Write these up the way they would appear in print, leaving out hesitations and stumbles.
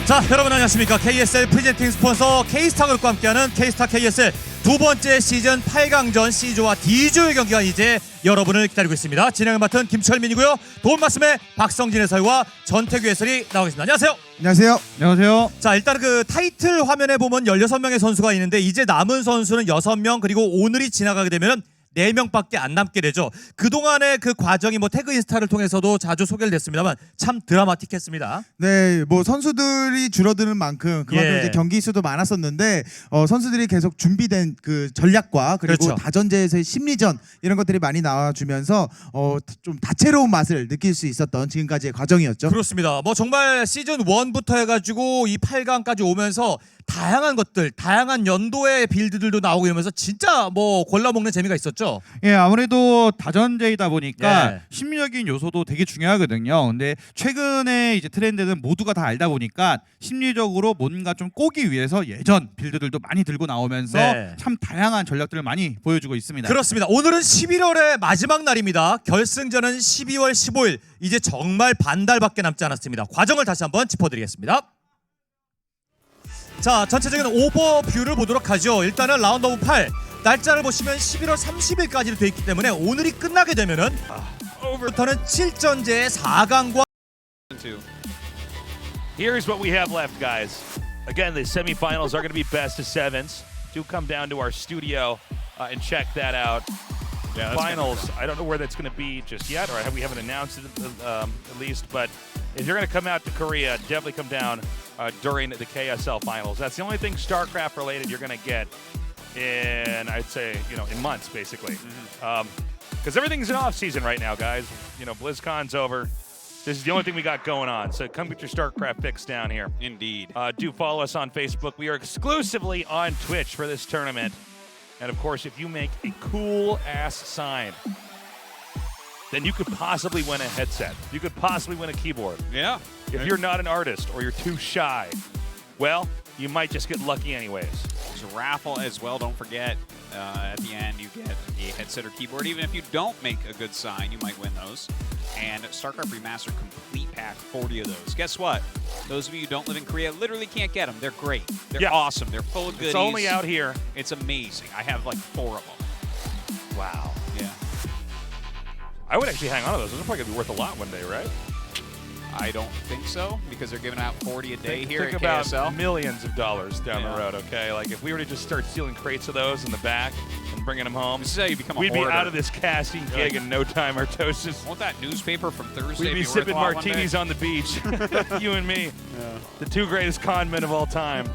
자, 여러분 안녕하십니까. KSL 프리젠팅 스폰서 K스타그룹과 함께하는 K스타 KSL 두 번째 시즌 8강전 C조와 D조의 경기가 이제 여러분을 기다리고 있습니다. 진행을 맡은 김철민이고요. 도움 말씀에 박성진 해설과 전태규 해설이 나오겠습니다. 안녕하세요. 안녕하세요. 안녕하세요. 자, 일단 그 타이틀 화면에 보면 16명의 선수가 있는데 이제 남은 선수는 6명, 그리고 오늘이 지나가게 되면 4명밖에 안 남게 되죠. 그동안의 그 과정이 뭐 태그 인스타를 통해서도 자주 소개를 됐습니다만 참 드라마틱했습니다. 네, 뭐 선수들이 줄어드는 만큼 그만큼 이제 경기 수도 많았었는데 선수들이 계속 준비된 그 전략과 그리고 그렇죠. 다전제에서의 심리전 이런 것들이 많이 나와주면서 좀 다채로운 맛을 느낄 수 있었던 지금까지의 과정이었죠. 그렇습니다. 뭐 정말 시즌 1부터 해가지고 이 8강까지 오면서 다양한 것들, 다양한 연도의 빌드들도 나오고 이러면서 진짜 뭐 골라먹는 재미가 있었죠. 예, 아무래도 다전제이다 보니까 예. 심리적인 요소도 되게 중요하거든요. 근데 최근에 이제 트렌드는 모두가 다 알다 보니까 심리적으로 뭔가 좀 꼬기 위해서 예전 빌드들도 많이 들고 나오면서 네. 참 다양한 전략들을 많이 보여주고 있습니다. 그렇습니다. 오늘은 11월의 마지막 날입니다. 결승전은 12월 15일. 이제 정말 반달밖에 남지 않았습니다. 과정을 다시 한번 짚어드리겠습니다. 자, 전체적인 오버뷰를 보도록 하죠. 일단은 라운드 오브 8 날짜를 보시면 11월 30일까지로 되어 있기 때문에 오늘이 끝나게 되면은 부터는 7전제의 4강과 Here's what we have left, guys. Again, the semifinals are going to be best of sevens. Do come down to our studio and check that out. Yeah, Finals, I don't know where that's going to be just yet, or we haven't announced it at least, but if you're going to come out to Korea, definitely come down during the KSL finals. That's the only thing StarCraft related you're going to get in, I'd say, in months, basically. Because everything's in off season right now, guys. BlizzCon's over. This is the only thing we got going on. So come get your StarCraft picks down here. Indeed. Do follow us on Facebook. We are exclusively on Twitch for this tournament. And of course, if you make a cool-ass sign, then you could possibly win a headset. You could possibly win a keyboard. Yeah. If you're not an artist or you're too shy, well, you might just get lucky anyways. There's a raffle as well. Don't forget, at the end, you get a headset or keyboard. Even if you don't make a good sign, you might win those. And StarCraft Remastered Complete Pack, 40 of those. Guess what? Those of you who don't live in Korea literally can't get them. They're great. They're awesome. They're full of goodies. It's only out here. It's amazing. I have like 4 of them. Wow. Yeah. I would actually hang on to those. Those are probably going to be worth a lot one day, right? I don't think so, because they're giving out 40 a day here Think at about KSL. millions of dollars down the road, okay? Like, if we were to just start stealing crates of those in the back and bringing them home, This is how you become a we'd be hoarder. out of this casting gig in no time, Artosis. Won't that newspaper from Thursday We'd be worth sipping a lot one day? martinis on the beach, you and me, the two greatest con men of all time.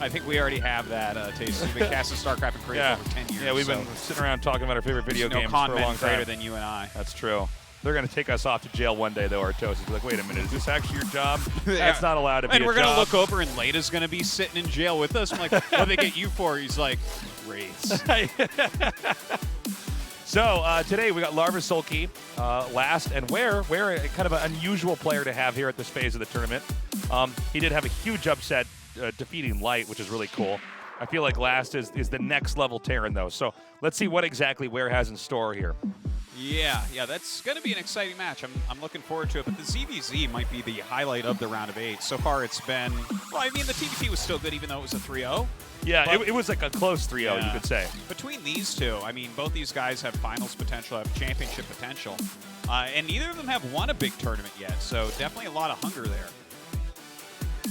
I think we already have that taste. We've been casting StarCraft in Korea for over 10 years. Yeah, we've so been sitting around talking about our favorite video there's games no con for a men long greater time. than you and I. That's true. They're going to take us off to jail one day, though, Artosis. Be like, wait a minute, is this actually your job? That's not allowed to be And a we're job. going to look over, and Lada's going to be sitting in jail with us. I'm like, what do they get you for? He's like, race. So today we got Larva Soulkey last, and Where kind of an unusual player to have here at this phase of the tournament. He did have a huge upset defeating Light, which is really cool. I feel like last is the next level Terran, though. So let's see what exactly Where has in store here. Yeah, that's going to be an exciting match. I'm looking forward to it, but the ZVZ might be the highlight of the round of 8. So far it's been, well, I mean, the TVP was still good even though it was a 3-0. Yeah, But- it was like a close 3-0, you could say. Between these two, I mean, both these guys have finals potential, have championship potential, and neither of them have won a big tournament yet, so definitely a lot of hunger there.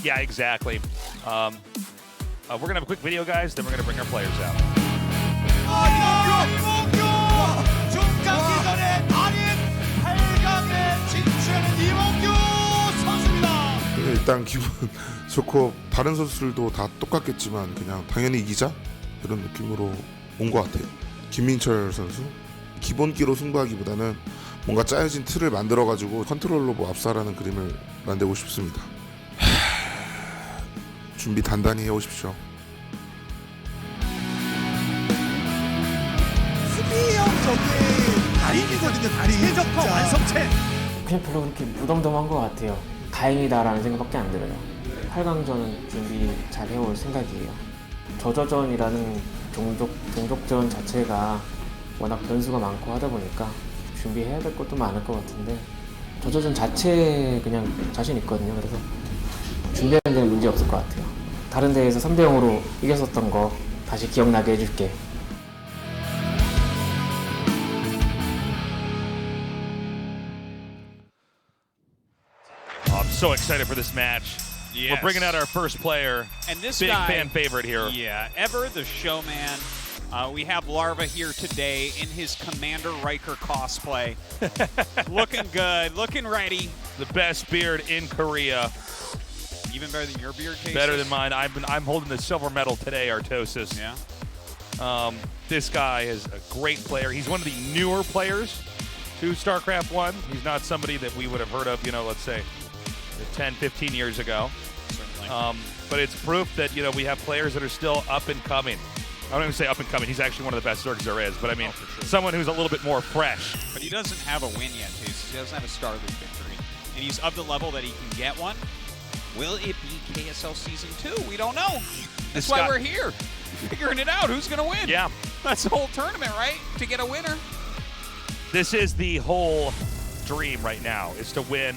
Yeah, exactly. We're going to have a quick video, guys, then we're going to bring our players out. 중간기전의 달인 8강에 진출하는 이몽규 선수입니다. 일단 기분 좋고 다른 선수들도 다 똑같겠지만 그냥 당연히 이기자 이런 느낌으로 온 것 같아요. 김민철 선수 기본기로 승부하기보다는 뭔가 짜여진 틀을 만들어가지고 컨트롤로 뭐 압살하는 그림을 만들고 싶습니다. 준비 단단히 해오십시오. 수비형적인 달인이거든요. 달인. 최적화 완성체. 그냥 별로 그렇게 무덤덤한 것 같아요. 다행이다라는 생각밖에 안 들어요. 8강전은 준비 잘 해올 생각이에요. 저저전이라는 종족전 자체가 워낙 변수가 많고 하다 보니까 준비해야 될 것도 많을 것 같은데 저저전 자체에 그냥 자신 있거든요. 그래서 준비하는 데는 문제 없을 것 같아요. 다른 대회에서 3대 0으로 이겼었던 거 다시 기억나게 해줄게. I'm so excited for this match. Yes. We're bringing out our first player. And this Big guy, fan favorite here. Yeah, ever the showman. We have Larva here today in his Commander Riker cosplay. Looking good, looking ready. The best beard in Korea. Even better than your beard, Casey? Better than mine. I'm holding the silver medal today, Artosis. Yeah. This guy is a great player. He's one of the newer players to StarCraft 1. He's not somebody that we would have heard of, let's say 10, 15 years ago. Certainly. But it's proof that, we have players that are still up and coming. I don't even say up and coming. He's actually one of the best Zergs there is. But I mean, for sure. someone who's a little bit more fresh. But he doesn't have a win yet, Casey. He doesn't have a Star League victory. And he's of the level that he can get one. Will it be KSL Season 2? We don't know. That's why we're here. Figuring it out. Who's going to win? Yeah. That's the whole tournament, right? To get a winner. This is the whole dream right now, is to win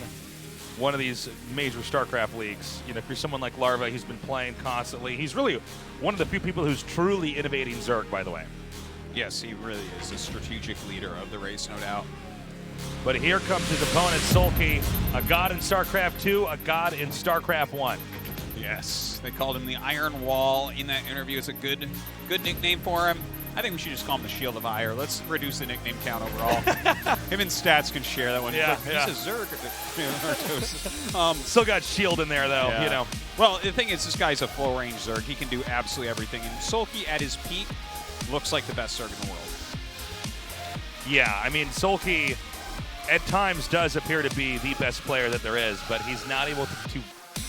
one of these major StarCraft leagues. If you're someone like Larva, he's been playing constantly. He's really one of the few people who's truly innovating Zerg, by the way. Yes, he really is a strategic leader of the race, no doubt. But here comes his opponent, Soulkey, a god in StarCraft 2, a god in StarCraft 1. Yes, they called him the Iron Wall in that interview. It's a good nickname for him. I think we should just call him the Shield of Ire. Let's reduce the nickname count overall. Him and Stats can share that one. Yeah, He's a Zerg. Still got Shield in there, though, Yeah. Well, the thing is, this guy's a full-range Zerg. He can do absolutely everything. And Soulkey, at his peak, looks like the best Zerg in the world. Yeah, I mean, Soulkey at times does appear to be the best player that there is, but he's not able to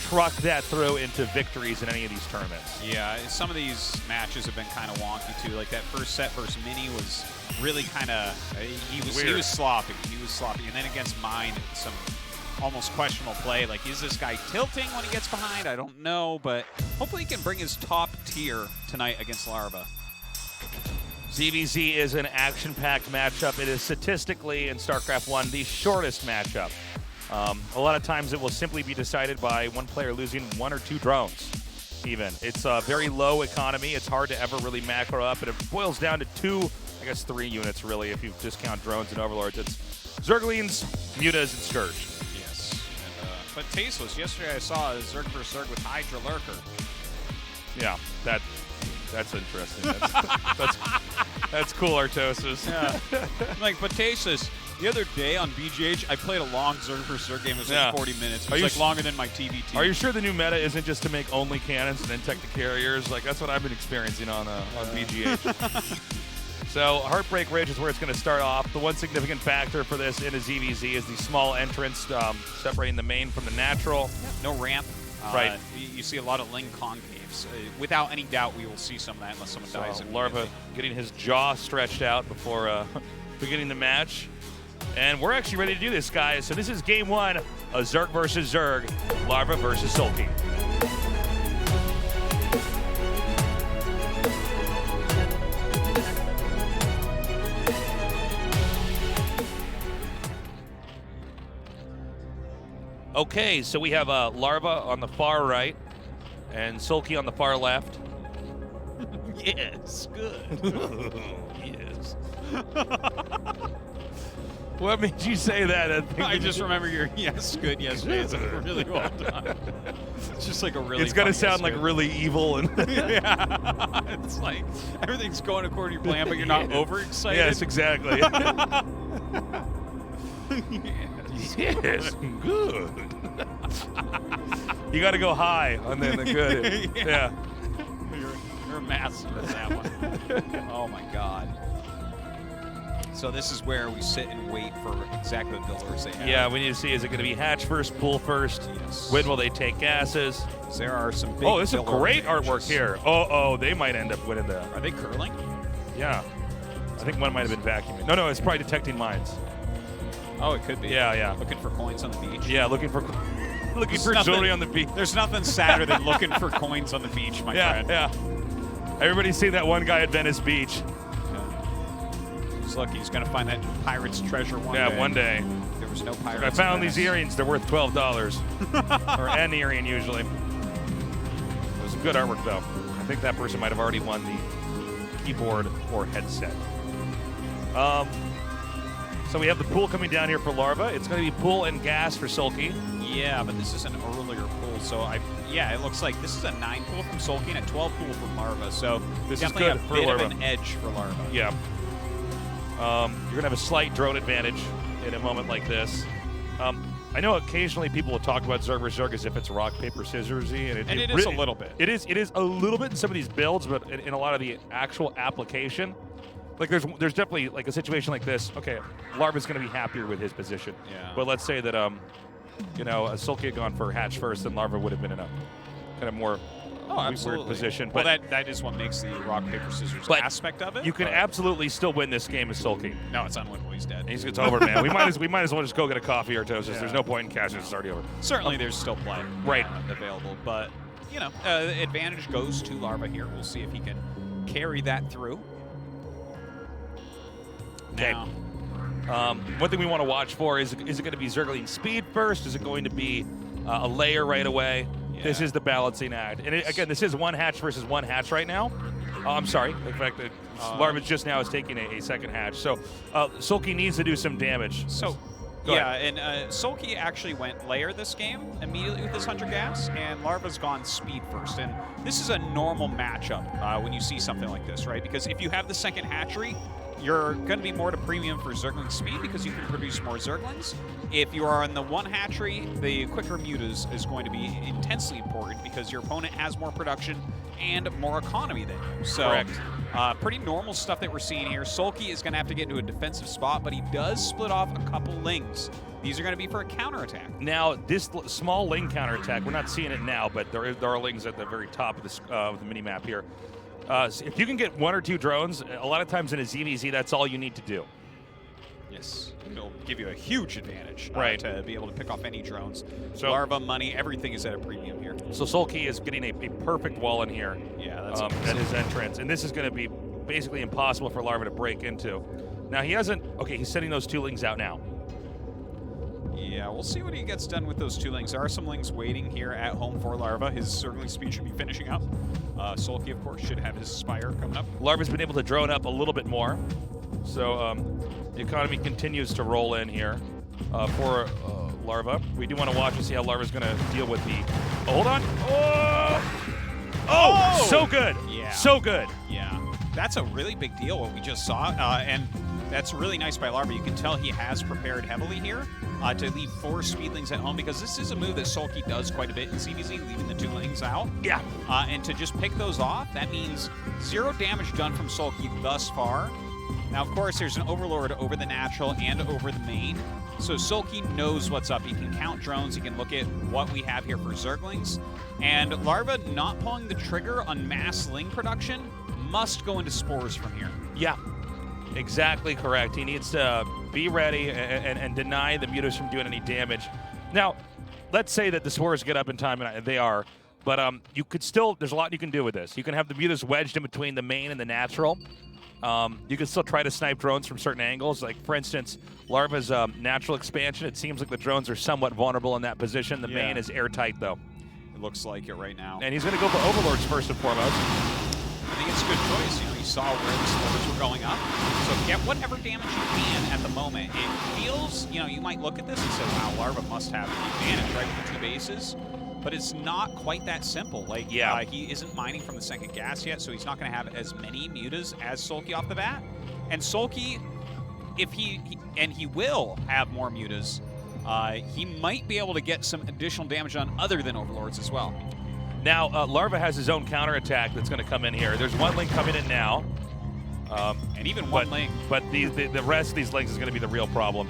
truck that through into victories in any of these tournaments. Yeah, some of these matches have been kind of wonky too. Like that first set versus Mini was really kind of he was sloppy. He was sloppy, and then against Mine, some almost questionable play. Like, is this guy tilting when he gets behind? I don't know, but hopefully he can bring his top tier tonight against Larva. ZVZ is an action-packed matchup. It is statistically in StarCraft 1 the shortest matchup. A lot of times it will simply be decided by one player losing 1 or 2 drones, even. It's a very low economy. It's hard to ever really macro up, and it boils down to 2, I guess 3 units, really, if you discount drones and overlords. It's Zerglings, Mutas, and Scourge. Yes, but tasteless. Yesterday I saw a Zerg vs. Zerg with Hydra Lurker. Yeah, that's interesting. That's cool, Artosis. Yeah. Like, but tasteless. The other day on BGH, I played a long Zerg vs. Zerg game. It was like 40 minutes. It was like longer than my TVT. Are you sure the new meta isn't just to make only cannons and then tech the carriers? Like, that's what I've been experiencing on BGH. So Heartbreak Ridge is where it's going to start off. The one significant factor for this in a ZVZ is the small entrance separating the main from the natural. No ramp. Right. You see a lot of Ling concaves. Without any doubt, we will see some of that unless someone dies. Larva getting his jaw stretched out before beginning the match. And we're actually ready to do this, guys. So this is game 1, a Zerg versus Zerg, Larva versus Soulkey. Okay, so we have Larva on the far right and Soulkey on the far left. Yes, good. Yes. What made you say that? I just remember your yes, good yesterday. It's really well done. It's just like a really. It's gonna funny sound yes, like good. really evil and. Yeah. It's like everything's going according to your plan, but you're not overexcited. Yes, exactly. Yes, good. You got to go high on the good. Yeah. You're a master at that one. Oh my God. So this is where we sit and wait for exactly the builders they have. Yeah, we need to see, is it going to be hatch first, pull first? Yes. When will they take gases? There are some big. Oh, this is builder great advantages. artwork here. Oh, they might end up winning the. Are they curling? Yeah. I think one might have been vacuuming. No, it's probably detecting mines. Oh, it could be. Yeah. Looking for coins on the beach. Yeah, looking for There's jewelry on the beach. There's nothing sadder than looking for coins on the beach, my friend. Yeah. Everybody's seen that one guy at Venice Beach. He's lucky he's going to find that pirate's treasure one day. Yeah, one day. They're there was no pirates. I found in these Venice. earrings. They're worth $12. Or an earring, usually. It was some good artwork, though. I think that person might have already won the keyboard or headset. So we have the pool coming down here for Larva. It's going to be pool and gas for Soulkey. Yeah, but this is an earlier pool, so it looks like this is a 9 pool from Soulkey and a 12 pool from Larva, so This is definitely good a for bit Larva. of an edge for Larva. Yeah. You're going to have a slight drone advantage in a moment like this. I know occasionally people will talk about Zerg vs. Zerg as if it's rock, paper, scissors-y. And it is a little bit. It is a little bit in some of these builds, but in a lot of the actual application, like there's definitely like a situation like this. Okay, Larva's going to be happier with his position. Yeah. But let's say that a Soulkey had gone for hatch first, then Larva would have been in a kind of more weird position. Well, But that is what makes the rock, paper, scissors But aspect of it. you can but- absolutely still win this game as Soulkey. No, it's unwinnable. He's dead. It's over, man. We might as well just go get a coffee or toast. Yeah. There's no point in cashing. It's already over. Certainly, there's still play Right. available, but advantage goes to Larva here. We'll see if he can carry that through. Okay. Now, One thing we want to watch for is it going to be Zergling speed first? Is it going to be a layer right away? Yeah. This is the balancing act. And again, this is one hatch versus one hatch right now. I'm sorry. In fact, Larva just now is taking a second hatch. So Soulkey needs to do some damage. So, Go and Soulkey actually went layer this game immediately with his Hunter Gas, and Larva's gone speed first. And this is a normal matchup when you see something like this, right? Because if you have the second hatchery, you're going to be more to premium for Zergling speed because you can produce more Zerglings. If you are on the one hatchery, the quicker mutas is going to be intensely important because your opponent has more production and more economy than you. So, Correct. pretty normal stuff that we're seeing here. Soulkey is going to have to get into a defensive spot, but he does split off a couple lings. These are going to be for a counterattack. Now, this small ling counterattack, we're not seeing it now, but there are lings at the very top of the mini-map here. So if you can get 1 or 2 drones, a lot of times in a ZVZ, that's all you need to do. Yes, it'll give you a huge advantage Right. to be able to pick off any drones. So- Larva, money, everything is at a premium here. So Soulkey is getting a perfect wall in here Yeah, that's at his entrance. And this is going to be basically impossible for Larva to break into. Now, he hasn't... Okay, he's sending those 2 lings out now. Yeah, we'll see what he gets done with those 2 lings. There are some lings waiting here at home for Larva. His Zergling speed should be finishing up. Soulkey, of course, should have his Spire coming up. Larva's been able to drone up a little bit more. So the economy continues to roll in here for Larva. We do want to watch and see how Larva's going to deal with the... Oh, hold on. Oh, so good. Yeah. So good. Yeah, that's a really big deal, what we just saw. And that's really nice by Larva. You can tell he has prepared heavily here to leave 4 speedlings at home because this is a move that Soulkey does quite a bit in CVZ, leaving the 2 lings out. Yeah. And to just pick those off, that means 0 damage done from Soulkey thus far. Now, of course, there's an Overlord over the natural and over the main. So Soulkey knows what's up. He can count drones. He can look at what we have here for Zerglings. And Larva not pulling the trigger on mass ling production must go into spores from here. Yeah. Exactly correct. He needs to be ready and deny the mutas from doing any damage. Now, let's say that the spores get up in time, and they are, but you could still, there's a lot you can do with this. You can have the mutas wedged in between the main and the natural. You can still try to snipe drones from certain angles. Like, for instance, Larva's natural expansion, it seems like the drones are somewhat vulnerable in that position. The main is airtight, though. It looks like it right now. And he's going to go for Overlords first and foremost. I think it's a good choice. You saw where the spores were going up. So get whatever damage you can at the moment. It feels, you might look at this and say, wow, Larva must have the advantage, right, with the 2 bases. But it's not quite that simple. Like, he isn't mining from the second gas yet, so he's not going to have as many mutas as Soulkey off the bat. And Soulkey, if he will have more mutas, he might be able to get some additional damage on other than Overlords as well. Now, Larva has his own counterattack that's going to come in here. There's 1 link coming in now. And even 1 link. But the rest of these links is going to be the real problem.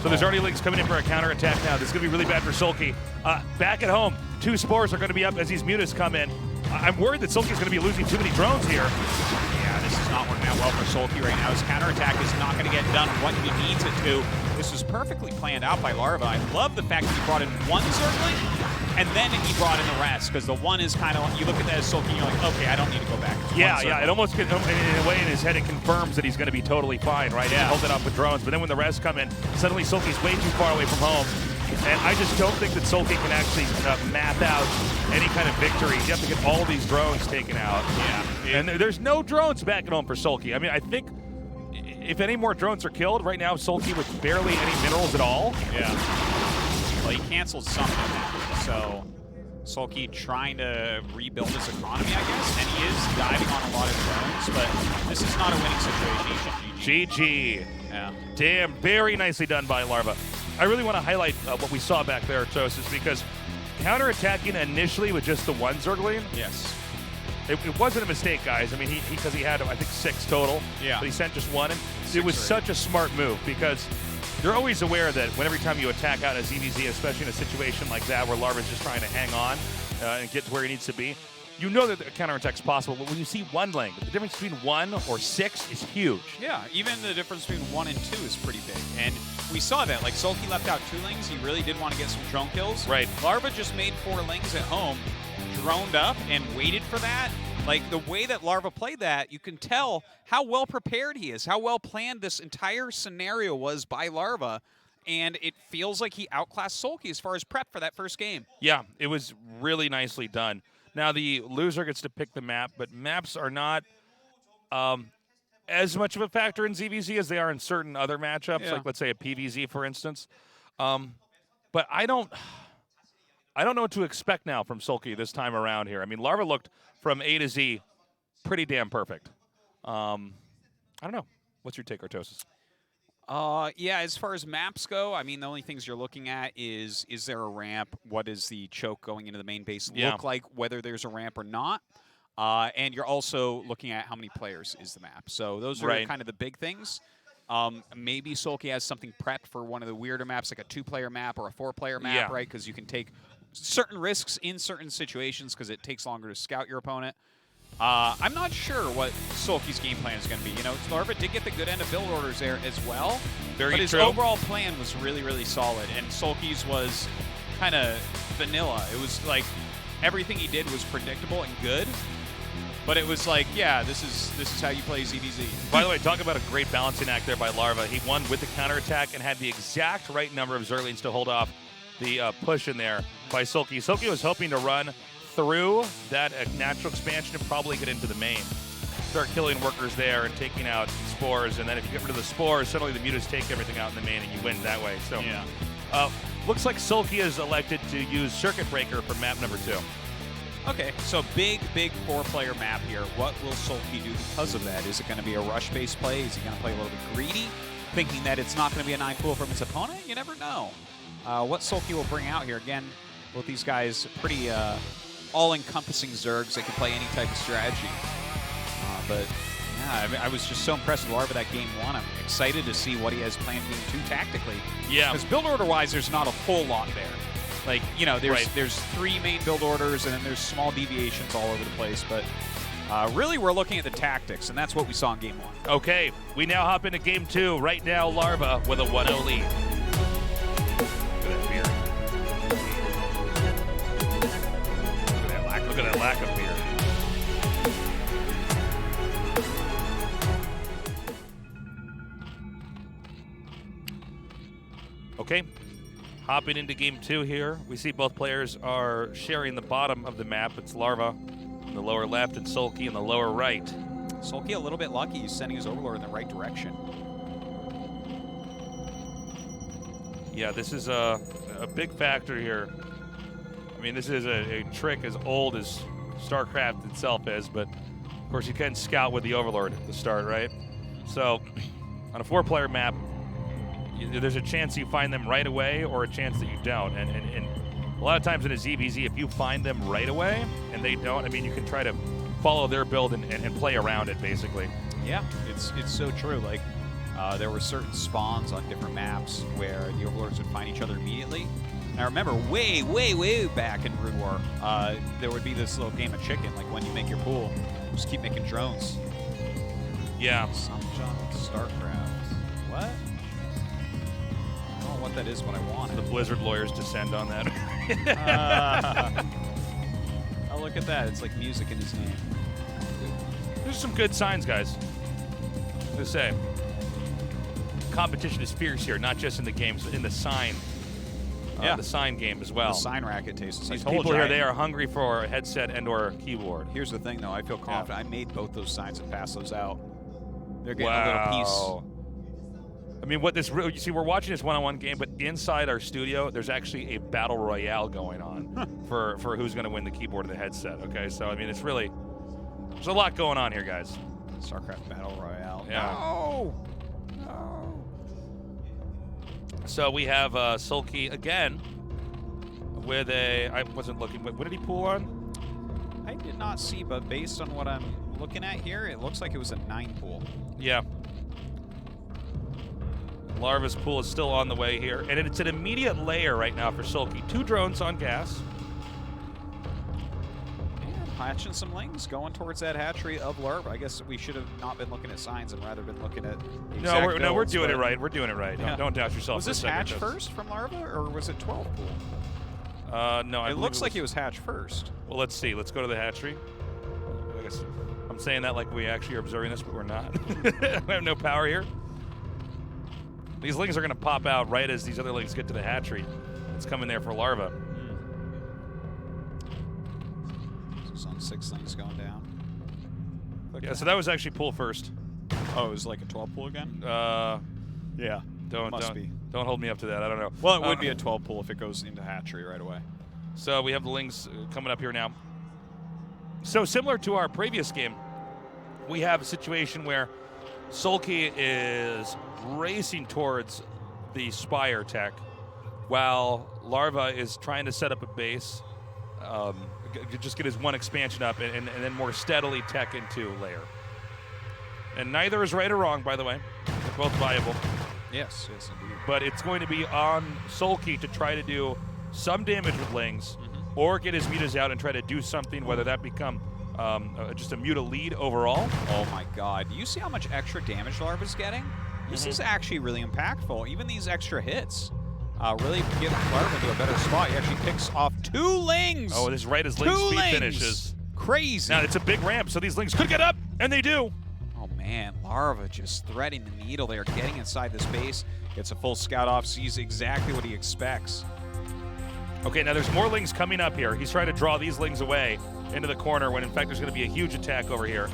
So there's already links coming in for a counterattack now. This is going to be really bad for Soulkey. Back at home, 2 spores are going to be up as these mutas come in. I'm worried that Soulkey's going to be losing too many drones here. Yeah, this is not working out well for Soulkey right now. His counterattack is not going to get done what he needs it to. This was perfectly planned out by Larva. I love the fact that he brought in 1 Zergling And then he brought in the rest, because the one is kind of, you look at that as Soulkey, and you're like, okay, I don't need to go back. Just Yeah, one yeah. circle. It almost, in a way, in his head, it confirms that he's going to be totally fine, right? Yeah. He held it up with drones, but then when the rest come in, suddenly Soulkey's way too far away from home. And I just don't think that Soulkey can actually map out any kind of victory. You have to get all these drones taken out. Yeah. And there's no drones back at home for Soulkey. I mean, I think if any more drones are killed, right now Soulkey with barely any minerals at all. Yeah. Well, he canceled something, so Soulkey trying to rebuild his economy, I guess, and he is diving on a lot of drones, but this is not a winning situation. GG. Yeah. Damn, very nicely done by Larva. I really want to highlight what we saw back there, Tosis, because counterattacking initially with just the one Zergling, Yes. it wasn't a mistake, guys. I mean, because he had, I think, 6 total, Yeah. but he sent just 1. And it 6 was or 8. such a smart move because they're always aware that every time you attack out a ZVZ, especially in a situation like that where Larva's just trying to hang on and get to where he needs to be, you know that the counterattack's possible. But when you see 1 lane, the difference between 1 or 6 is huge. Yeah, even the difference between 1 and 2 is pretty big. And we saw that. Like, Soulkey left out 2 lings. He really did want to get some drone kills. Right. Larva just made 4 lings at home, droned up, and waited for that. Like, the way that Larva played that, you can tell how well prepared he is, how well planned this entire scenario was by Larva. And it feels like he outclassed Soulkey as far as prep for that first game. Yeah, it was really nicely done. Now, the loser gets to pick the map, but maps are not as much of a factor in ZVZ as they are in certain other matchups, Yeah. like, let's say, a PVZ, for instance. But I don't know what to expect now from Soulkey this time around here. I mean, Larva looked from A to Z pretty damn perfect. I don't know. What's your take, Artosis? Yeah, as far as maps go, I mean, the only things you're looking at is there a ramp? What does the choke going into the main base look like, whether there's a ramp or not? And you're also looking at how many players is the map. So those are kind of the big things. Maybe Soulkey has something prepped for one of the weirder maps, like a 2-player map or a 4-player map, right? Because you can take certain risks in certain situations because it takes longer to scout your opponent. I'm not sure what Soulkey's game plan is going to be. You know, Larva did get the good end of build orders there as well. Very but his true. overall plan was really, really solid. And Soulkey's was kind of vanilla. It was like everything he did was predictable and good. But it was like, yeah, this is how you play ZVZ. By the way, talk about a great balancing act there by Larva. He won with the counterattack and had the exact right number of Zerglings to hold off the push in there by Soulkey. Soulkey was hoping to run through that natural expansion and probably get into the main. Start killing workers there and taking out spores, and then if you get rid of the spores, suddenly the mutas take everything out in the main and you win that way. So, looks like Soulkey has elected to use Circuit Breaker for map number 2. Okay, so big 4-player map here. What will Soulkey do because of that? Is it going to be a rush-based play? Is he going to play a little bit greedy, thinking that it's not going to be a 9 pool from his opponent? You never know. What Soulkey will bring out here. Again, both these guys pretty all-encompassing Zergs. They can play any type of strategy. But yeah, I was just so impressed with Larva that game 1. I'm excited to see what he has planned game 2 tactically. Yeah. Because build order-wise, there's not a whole lot there. Like, you know, there's 3 main build orders, and then there's small deviations all over the place. But really, we're looking at the tactics, and that's what we saw in game 1. Okay, we now hop into game 2. Right now, Larva with a 1-0 lead. Look at that beer. Look at that lack of beer. Okay, hopping into game 2 here. We see both players are sharing the bottom of the map. It's Larva in the lower left and Soulkey in the lower right. Soulkey a little bit lucky. He's sending his Overlord in the right direction. Yeah, this is a big factor here. I mean, this is a trick as old as StarCraft itself is, but of course you can scout with the Overlord at the start, right? So on a 4-player map, there's a chance you find them right away or a chance that you don't. And a lot of times in a ZVZ, if you find them right away and they don't, I mean, you can try to follow their build and play around it, basically. Yeah, it's so true. Like, there were certain spawns on different maps where the Overlords would find each other immediately. And I remember way back in Brood War, there would be this little game of chicken, like when you make your pool, just keep making drones. Yeah. Some junk StarCraft. What? I don't know what that is, but I want The it. Blizzard lawyers descend on that. Oh, look at that. It's like music in his name. There's some good signs, guys. To say, competition is fierce here, not just in the games, but in the sign. The sign game as well. The sign racket tastes. These people here, they are hungry for a headset and/or keyboard. Here's the thing, though. I feel confident. I made both those signs and passed those out. They're getting a little piece. I mean, what this you see, we're watching this one-on-one game, but inside our studio, there's actually a battle royale going on for who's going to win the keyboard and the headset. Okay, so I mean, it's really there's a lot going on here, guys. StarCraft Battle Royale. Yeah. No! So we have Soulkey again with a. I wasn't looking, but what did he pull on? I did not see, but based on what I'm looking at here, it looks like it was a 9 pool. Yeah. Larva's pool is still on the way here, and it's an immediate layer right now for Soulkey. 2 drones on gas. And hatching some lings, going towards that hatchery of Larva. I guess we should have not been looking at signs and rather been looking at No, we're doing it right. We're doing it right. Yeah. Don't doubt yourself. Was for a this second, hatch Jess. first from Larva, or was it 12 pool? No, It looks like it was hatch first. Well, let's see. Let's go to the hatchery. I guess I'm saying that like we actually are observing this, but we're not. We have no power here. These lings are going to pop out right as these other lings get to the hatchery. It's coming there for Larva. So some 6 lings going down. Yeah, so that was actually pool first. Oh, it was like a 12 pool again? Yeah. Don't hold me up to that. I don't know. Well, it would be a 12 pool if it goes into hatchery right away. So we have the lings coming up here now. So similar to our previous game, we have a situation where Soulkey is racing towards the Spire tech, while Larva is trying to set up a base, just get his one expansion up, and then more steadily tech into layer. And neither is right or wrong, by the way. They're both viable. Yes, indeed. But it's going to be on Soulkey to try to do some damage with lings, or get his mutas out and try to do something, whether that become just a muta lead overall. Oh my god. Do you see how much extra damage Larva's getting? This is actually really impactful. Even these extra hits really get Larva into a better spot. He actually picks off 2 lings. Oh, this is right as ling speed finishes. Crazy. Now, it's a big ramp, so these lings could get up, and they do. Oh man, Larva just threading the needle there, getting inside this base, gets a full scout off, sees exactly what he expects. Okay, now there's more lings coming up here. He's trying to draw these lings away into the corner when in fact there's going to be a huge attack over here.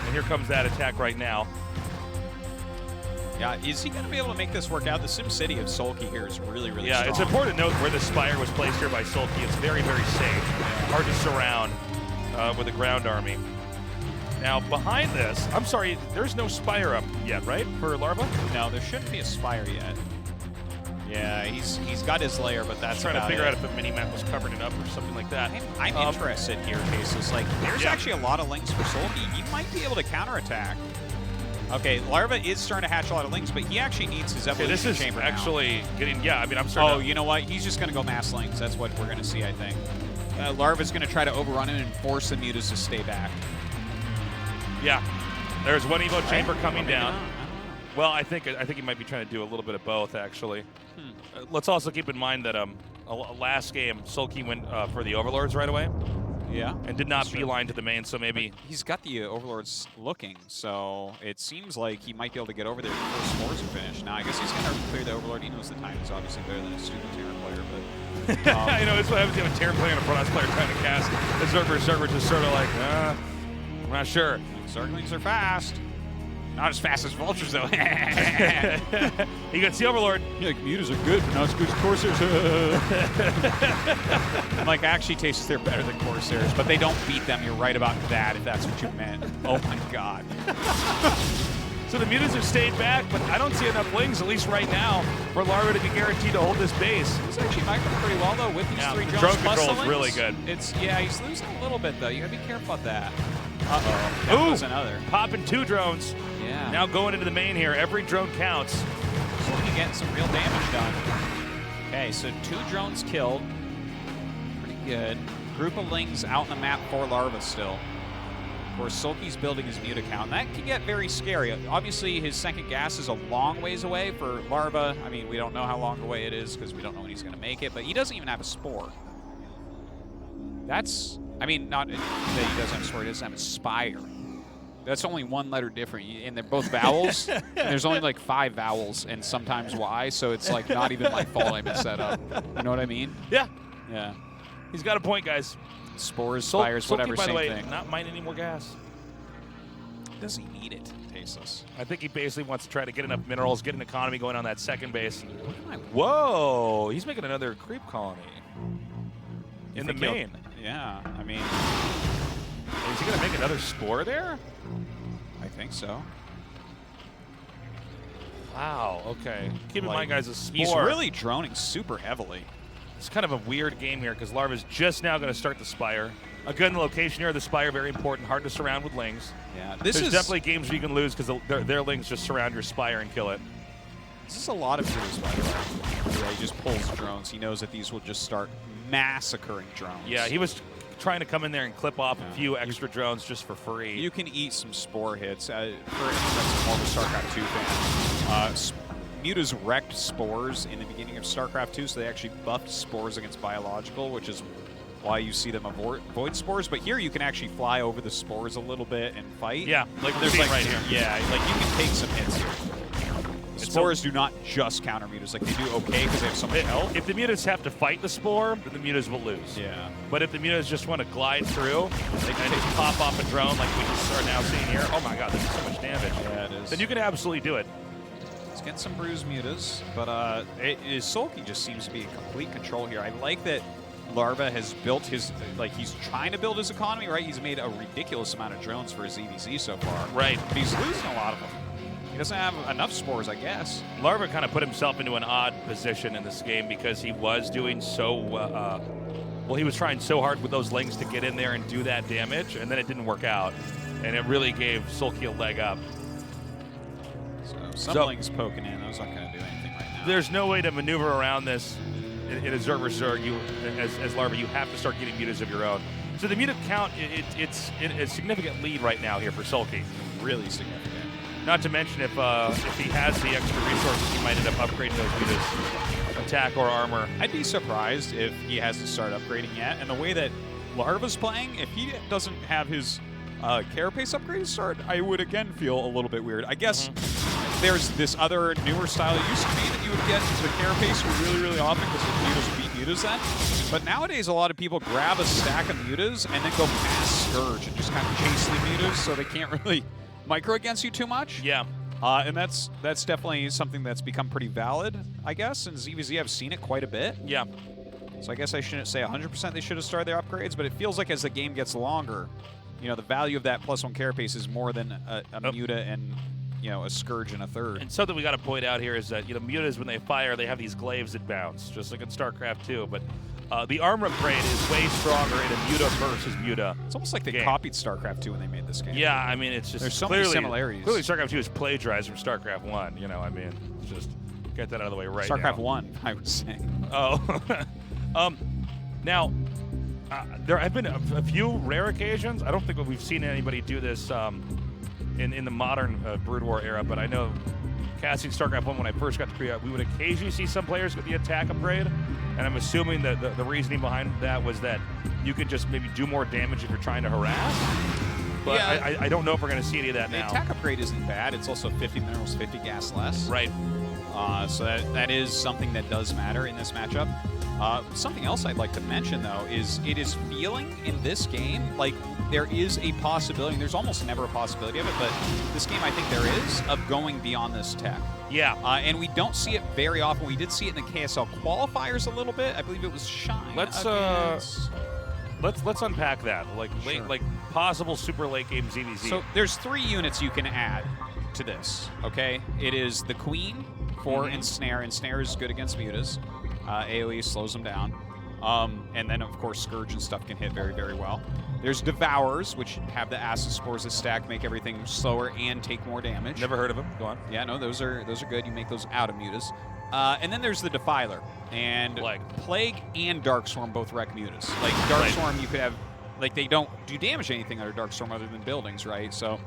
And here comes that attack right now. Yeah, is he going to be able to make this work out? The SimCity of Soulkey here is really, really strong. It's important to note where the Spire was placed here by Soulkey. It's very, very safe. Hard to surround with a ground army. Now, behind this, I'm sorry, there's no Spire up yet, right, for Larva? No, there shouldn't be a Spire yet. Yeah, he's got his layer, but that's trying to figure it. out if the mini-map was covering it up or something like that. I'm interested here, Cases. Like, there's actually a lot of lings for Soulkey. He might be able to counterattack. Okay, Larva is starting to hatch a lot of lings, but he actually needs his evolution chamber now. This is actually getting, I mean, I'm starting you know what? He's just going to go mass lings. That's what we're going to see, I think. Larva's going to try to overrun him and force the mutas to stay back. Yeah, there's one Evo chamber coming down. Well, I think he might be trying to do a little bit of both, actually. Let's also keep in mind that last game, Soulkey went for the Overlords right away. Yeah. And did not beeline to the main, so maybe... But he's got the Overlords looking, so it seems like he might be able to get over there before scores are finished. Now, I guess he's going to clear the Overlord. He knows the time is obviously better than a student Terran player, but... I know, it's what happens to have a Terran player and a Protoss player trying to cast. The server just sort of like, I'm not sure. Zerglings are fast. Not as fast as Vultures, though. He gets the Overlord. Yeah, mutas are good, but not as good as Corsairs. I'm like, actually, Tastes, they're better than Corsairs, but they don't beat them. You're right about that, if that's what you meant. Oh, my God. So the mutas have stayed back, but I don't see enough lings, at least right now, for Larva to be guaranteed to hold this base. He's actually microing pretty well, though, with these 3 drones. Drone plus control the is really good. He's losing a little bit, though. You gotta be careful with that. Uh-oh. That was another. Popping 2 drones. Yeah. Now going into the main here. Every drone counts. So you're getting some real damage done. Okay, so 2 drones killed. Pretty good. Group of lings out on the map for Larva still. Of course, Soulkey's building his mute account, and that can get very scary. Obviously, his second gas is a long ways away for Larva. I mean, we don't know how long away it is because we don't know when he's going to make it, but he doesn't even have a spore. That's, I mean, not that he doesn't have a spore, he doesn't have a spire. That's only one letter different, and they're both vowels. And there's only like 5 vowels and sometimes Y, so it's like not even my fault I messed that up. You know what I mean? Yeah. Yeah. He's got a point, guys. Spores, spires, whatever, Soulkey, by the same way, thing. not mine any more gas. Does he need it? Tasteless. I think he basically wants to try to get enough minerals, get an economy going on that second base. Look at my Whoa! He's making another creep colony in the think he'll- main. Yeah, I mean, Is he going to make another spore there? I think so. Wow. Okay. Keep in Like, mind, guys, a spore. He's really droning super heavily. It's kind of a weird game here because Larva's just now going to start the Spire. Again, the location here of the Spire, very important. Hard to surround with Lings. Yeah, There's definitely games where you can lose because their Lings just surround your Spire and kill it. This is a lot of heroes, by the way. Yeah, he just pulls drones. He knows that these will just start massacring drones. Yeah, he was trying to come in there and clip off a few extra drones just for free. You can eat some spore hits. For anyone that's more of a StarCraft 2 fan, Muta's wrecked spores in the beginning of StarCraft 2, so they actually buffed spores against biological, which is why you see them avoid spores. But here you can actually fly over the spores a little bit and fight. Yeah, like there's there's right here. Yeah, like you can take some hits here. Spores do not just counter mutas. Like, they do okay because they have so much health. If the mutas have to fight the spore, then the mutas will lose. Yeah. But if the mutas just want to glide through, they can just pop off a drone like we just are now seeing here. Oh my god, this is so much damage. Yeah, it is. Then you can absolutely do it. He's getting some bruised mutas, but Soulkey just seems to be in complete control here. I like that Larva has built his, like, he's trying to build his economy, right? He's made a ridiculous amount of drones for his EVZ so far. Right. But he's losing a lot of them. He doesn't have enough spores, I guess. Larva kind of put himself into an odd position in this game because he was doing so well, he was trying so hard with those Lings to get in there and do that damage, and then it didn't work out. And it really gave Soulkey a leg up. So, Lings poking in. Those aren't going to do anything right now. There's no way to maneuver around this in a Zerg vs. Zerg. As Larva, you have to start getting mutas of your own. So the muta count, it's a significant lead right now here for Soulkey. Really significant. Not to mention if he has the extra resources, he might end up upgrading those mutas, attack or armor. I'd be surprised if he hasn't started upgrading yet. And the way that Larva's playing, if he doesn't have his carapace upgrade start, I would again feel a little bit weird. I guess there's this other newer style it used to be that you would get the carapace really, really often because the mutas beat mutas then. But nowadays, a lot of people grab a stack of mutas and then go mass Scourge and just kind of chase the mutas so they can't really micro against you too much. Yeah. And that's definitely something that's become pretty valid, I guess. And ZVZ, I've seen it quite a bit. Yeah. So I guess I shouldn't say 100% they should have started their upgrades, but it feels like as the game gets longer, you know, the value of that +1 carapace is more than a muta and, you know, a Scourge and a third. And something we got to point out here is that, you know, mutas, when they fire, they have these glaives that bounce, just like in StarCraft 2. But the armor upgrade is way stronger in a muta versus muta. It's almost like they game. copied StarCraft 2 when they made this game. Yeah, I mean, it's just There's so clearly, many similarities. Clearly, StarCraft 2 is plagiarized from StarCraft 1. You know, I mean, just get that out of the way right now. StarCraft 1, I was saying. Oh. Now, there have been a few rare occasions. I don't think we've seen anybody do this in the modern Brood War era, but I know casting StarCraft 1 when I first got to Korea, we would occasionally see some players get the attack upgrade, and I'm assuming that the reasoning behind that was that you could just maybe do more damage if you're trying to harass. But Yeah. I don't know if we're going to see any of that The now. attack upgrade isn't bad. It's also 50 minerals, 50 gas less. Right. So that is something that does matter in this matchup. Something else I'd like to mention, though, is it is feeling in this game like there is a possibility, and there's almost never a possibility of it, but this game I think there is, of going beyond this tech. Yeah. And we don't see it very often. We did see it in the KSL qualifiers a little bit. I believe it was Shine. Let's unpack that. Like Sure. like possible super late game ZVZ. So there's 3 units you can add to this, okay? It is the Queen for Ensnare. Ensnare is good against mutas. AoE slows them down. And then, of course, Scourge and stuff can hit very, very well. There's Devourers, which have the Acid Spores that stack, make everything slower and take more damage. Never heard of him. Go on. Yeah, no, those are good. You make those out of mutas. And then there's the Defiler. And Plague and Darkstorm both wreck mutas. Like, Darkstorm, you could have like they don't do damage to anything under Darkstorm other than buildings, right? So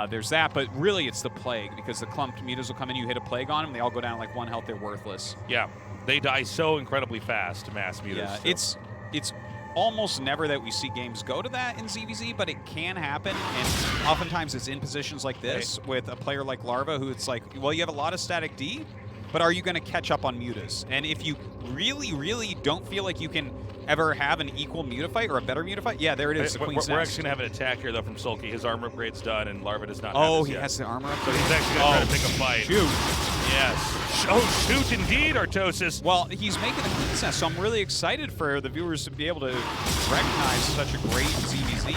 there's that, but really it's the Plague, because the clumped mutas will come in, you hit a Plague on them, they all go down like 1 health, they're worthless. Yeah, they die so incredibly fast, mass mutas. Yeah, so. it's almost never that we see games go to that in ZVZ, but it can happen, and oftentimes it's in positions like this with a player like Larva, who it's like, well, you have a lot of static D, but are you going to catch up on mutas? And if you really, really don't feel like you can ever have an equal muta fight or a better muta fight, yeah, there it is. The Queen's We're Nest. actually going to have an attack here, though, from Soulkey. His armor upgrade's done, and Larva does not have Oh, his he yet. has the armor up. So he's actually going to try to pick a fight. Shoot. Yes. Oh, shoot indeed, Artosis. Well, he's making the Queen's Nest, so I'm really excited for the viewers to be able to recognize such a great ZVZ.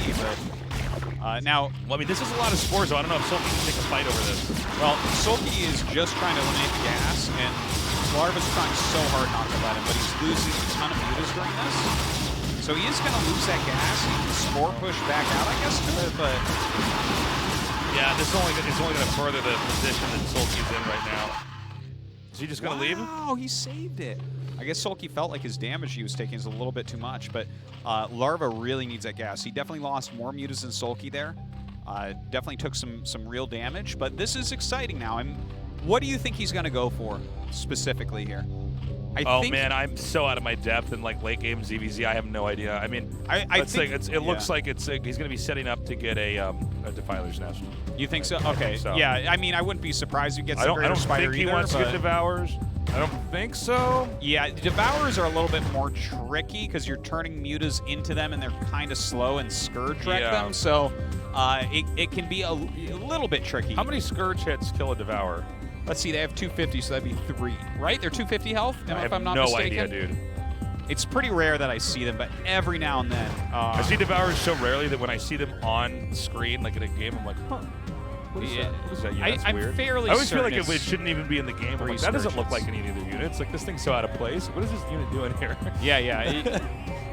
But now, well, I mean, this is a lot of scores, so I don't know if Soulkey can take a fight over this. well, Soulkey is just trying to eliminate the gas, and Larva's trying so hard not to let him, but he's losing a ton of mutas during this. So he is going to lose that gas. He can spore push back out, I guess, to it, but Yeah, this is only going to further the position that Soulkey's in right now. Is he just going to leave him? Wow, he saved it. I guess Soulkey felt like his damage he was taking is a little bit too much, but Larva really needs that gas. He definitely lost more mutas than Soulkey there. Definitely took some real damage, but this is exciting now. What do you think he's going to go for specifically here? Oh man, I'm so out of my depth in like late game ZVZ. I have no idea. I mean, I think it looks like he's going to be setting up to get a Defiler's Nest. You think so? I Okay. think so. Yeah, I mean, I wouldn't be surprised if he gets I the don't Greater Spider think he either, wants to get but- Devours. I don't think so. Yeah, Devourers are a little bit more tricky because you're turning mutas into them and they're kind of slow and Scourge wreck Yeah. them, so it can be a little bit tricky. How many Scourge hits kill a Devourer? Let's see, they have 250, so that'd be 3, right? They're 250 health, if I'm not no mistaken. idea, dude. It's pretty rare that I see them, but every now and then. I see Devourers so rarely that when I see them on screen, like in a game, I'm like, huh. What is Yeah. that? What is that? Yeah, that's I'm weird. fairly I always feel like certain it shouldn't even be in the game. I'm three like, that doesn't look Scourges. like any of the units. Like, this thing's so out of place. What is this unit doing here? Yeah.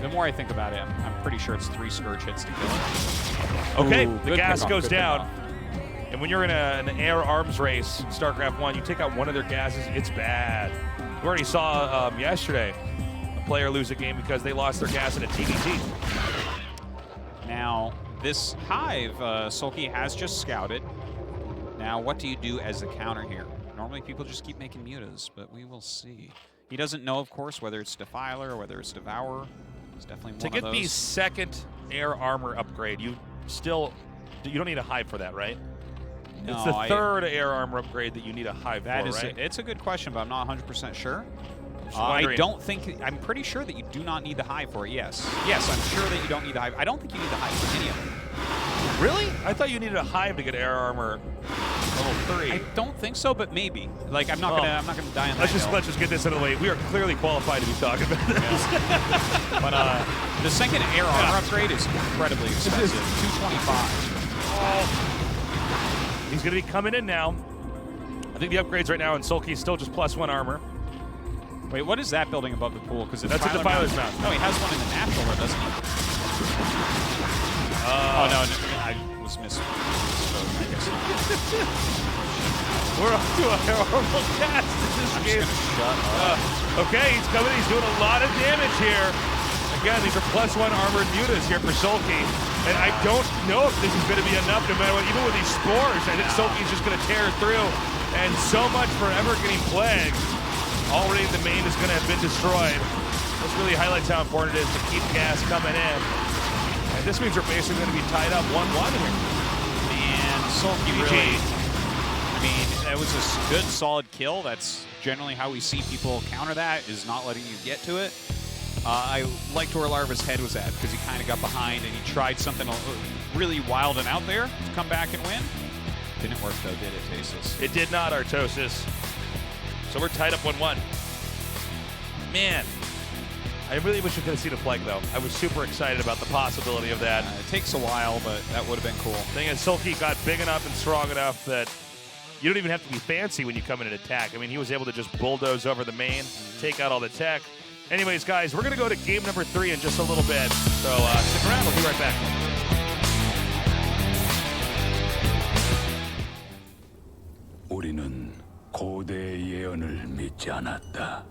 The more I think about it, I'm pretty sure it's 3 Scourge hits to kill it. Okay, Ooh, the good gas pickoff, goes good down. pickoff. And when you're in an air arms race, StarCraft 1, you take out one of their gases, it's bad. We already saw yesterday a player lose a game because they lost their gas in a TVT. Now, this Hive, Soulkey has just scouted. Now, what do you do as the counter here? Normally, people just keep making mutas, but we will see. He doesn't know, of course, whether it's Defiler or whether it's Devourer. It's definitely one To of get those. the second air armor upgrade, you don't need a hive for that, right? No, It's the third air armor upgrade that you need a hive That for, is right? it's a good question, but I'm not 100% sure. Just I wondering. don't think, I'm pretty sure that you do not need the hive for it, yes. Yes, I'm sure that you don't need the hive. I don't think you need the hive for any of them. Really? I thought you needed a hive to get air armor level 3. I don't think so, but maybe. Like, I'm not gonna die on that hill. Let's just get this out of the way. We are clearly qualified to be talking about this. But the second air armor upgrade is incredibly expensive. 225. He's going to be coming in now. I think the upgrades right now in Soulkey is still just +1 armor. Wait, what is that building above the pool? Because That's a Defiler's Mount. No, he has one in the natural, though, doesn't he? Oh no, I was missing. I guess not. We're up to a horrible cast in this I'm game. just gonna shut up. Okay, he's coming. He's doing a lot of damage here. Again, these are +1 armored mutas here for Soulkey. And I don't know if this is going to be enough, no matter what. Even with these spores, I think Soulkey's just going to tear through. And so much for ever getting plagued. Already the main is going to have been destroyed. This really highlights how important it is to keep gas coming in. And this means we're basically going to be tied up 1-1 here. And Soulkey really, I mean, that was a good, solid kill. That's generally how we see people counter that, is not letting you get to it. I liked where Larva's head was at, because he kind of got behind and he tried something really wild and out there to come back and win. Didn't work though, did it, Tasis? It did not, Artosis. So we're tied up 1-1. Man, I really wish we could have seen a flag, though. I was super excited about the possibility of that. It takes a while, but that would have been cool. Thing is, Soulkey got big enough and strong enough that you don't even have to be fancy when you come in and attack. I mean, he was able to just bulldoze over the main, take out all the tech. Anyways, guys, we're going to go to game number 3 in just a little bit. So stick around. We'll be right back. 우리는 고대의 예언을 믿지 않았다.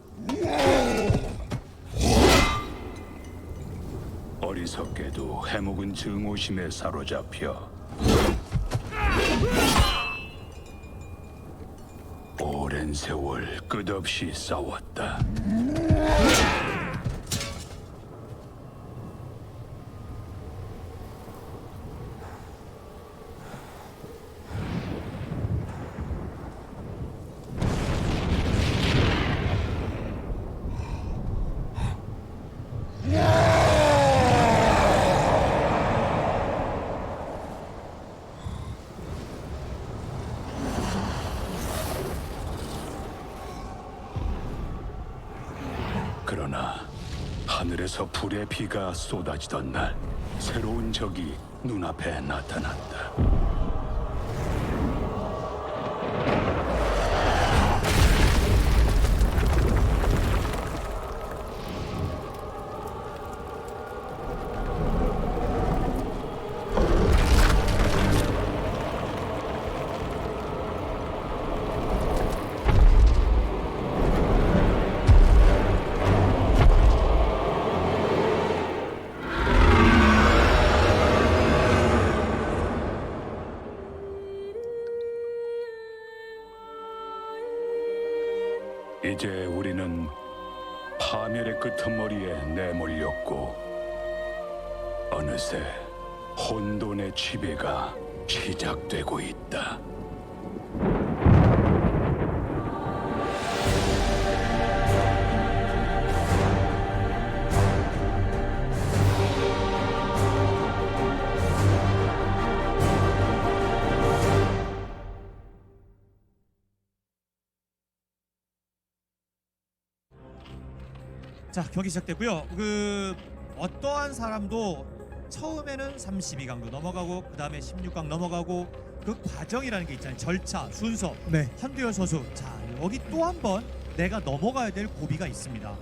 어리석게도 해묵은 증오심에 사로잡혀 오랜 세월 끝없이 싸웠다. 그러나 하늘에서 불의 비가 쏟아지던 날 새로운 적이 눈앞에 나타났다. 이제 우리는 파멸의 끄트머리에 내몰렸고 어느새 혼돈의 지배가 시작되고 있다. 자, 경기 시작됐고요. 어떠한 사람도 처음에는 32강도 넘어가고 그 다음에 16강 넘어가고 그 과정이라는 게 있잖아요. 절차, 순서. 네. 한두열 선수. 자, 여기 또 한 번 내가 넘어가야 될 고비가 있습니다.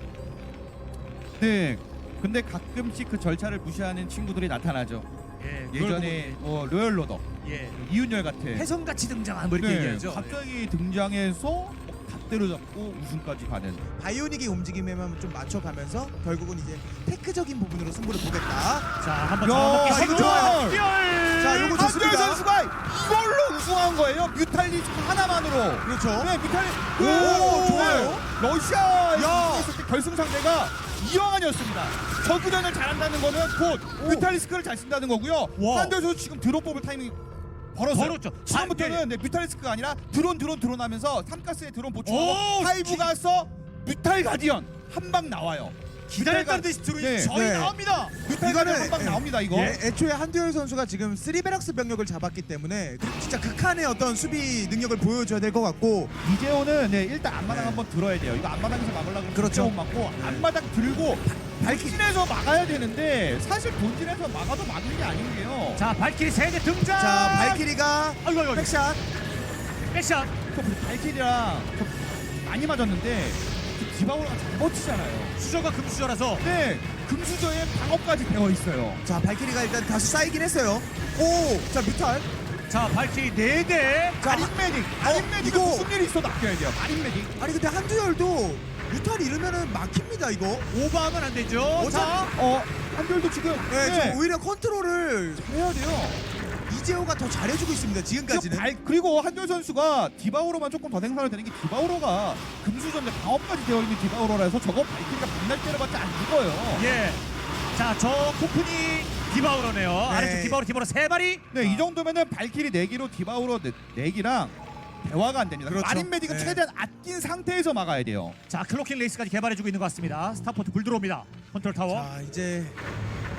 네. 근데 가끔씩 그 절차를 무시하는 친구들이 나타나죠. 예, 예전에 로열 로더, 예, 이윤열 같은 혜성같이 등장한 뭐 이렇게 얘기하죠. 갑자기 등장해서 다 때려잡고 우승까지 가는. 바이오닉의 움직임에만 좀 맞춰가면서 결국은 이제 테크적인 부분으로 승부를 보겠다. 자, 한번 야, 잡아먹기 이거 좋아요. 자, 요거 한두열 좋습니다. 선수가 이걸로 우승한 거예요. 뮤탈리스크 하나만으로. 그렇죠. 네, 뮤탈리스크. 오, 좋아요. 러시아에 야. 있을 때 결승 상대가 이영환이었습니다. 저구전을 잘한다는 거는 곧 뮤탈리스크를 잘 쓴다는 거고요. 와. 한두열 선수 지금 드론 뽑을 타이밍 벌었어요. 벌었죠. 지금부터는 네, 뮤탈리스크가 아니라 드론 하면서 3가스에 드론 오, 보충하고 하이브 가서 뮤탈 가디언 한 방 나와요. 기다렸다는 듯이 드론이 네. 저희 네. 나옵니다. 뮤탈 가디언 한 방 예. 나옵니다 이거. 예. 애초에 한두열 선수가 지금 3베럭스 병력을 잡았기 때문에 진짜 극한의 어떤 수비 능력을 보여줘야 될 것 같고 이재호는 네, 일단 앞마당 네. 한번 들어야 돼요. 이거 앞마당에서 막으려고 그렇죠. 못 맞고 앞마당 들고 본진에서 막아야 되는데 사실 본진에서 막아도 막는 게 아닌 게요. 자, 발키리 세대 등장. 자 발키리가 아이고. 백샷 백샷. 발키리랑 좀 많이 맞았는데 디바오라가 잘 버티잖아요. 수저가 금수저라서 네, 금수저에 방어까지 되어 있어요. 자 발키리가 일단 다시 쌓이긴 했어요. 오자 뮤탈 자, 발키리 4대. 자 아린메딕 이거- 무슨 일이 있어도 아껴야 돼요. 아린메딕. 아니 근데 한두열도 뮤탈 잃으면은 막힙니다 이거. 오버하면 안 되죠. 자, 한별도 지금 네, 지금 오히려 컨트롤을 해야 돼요. 이재호가 더 잘해주고 있습니다 지금까지는. 그리고 한별 선수가 디바우로만 조금 더 생산을 되는 게 디바우로가 금수전에 방어까지 되어 있는 디바우로라서 저거 발키리가 백날 때려봤자 안 죽어요. 예. 자, 저 코프니 디바우로네요. 아래쪽 디바우로 3마리. 네, 이 정도면은 발키리 4기로 디바우로 4기랑 대화가 안 됩니다. 그렇죠. 마린메딕은 네. 최대한 아낀 상태에서 막아야 돼요. 자, 클로킹 레이스까지 개발해주고 있는 것 같습니다. 스타포트 불 들어옵니다. 컨트롤 타워. 자 이제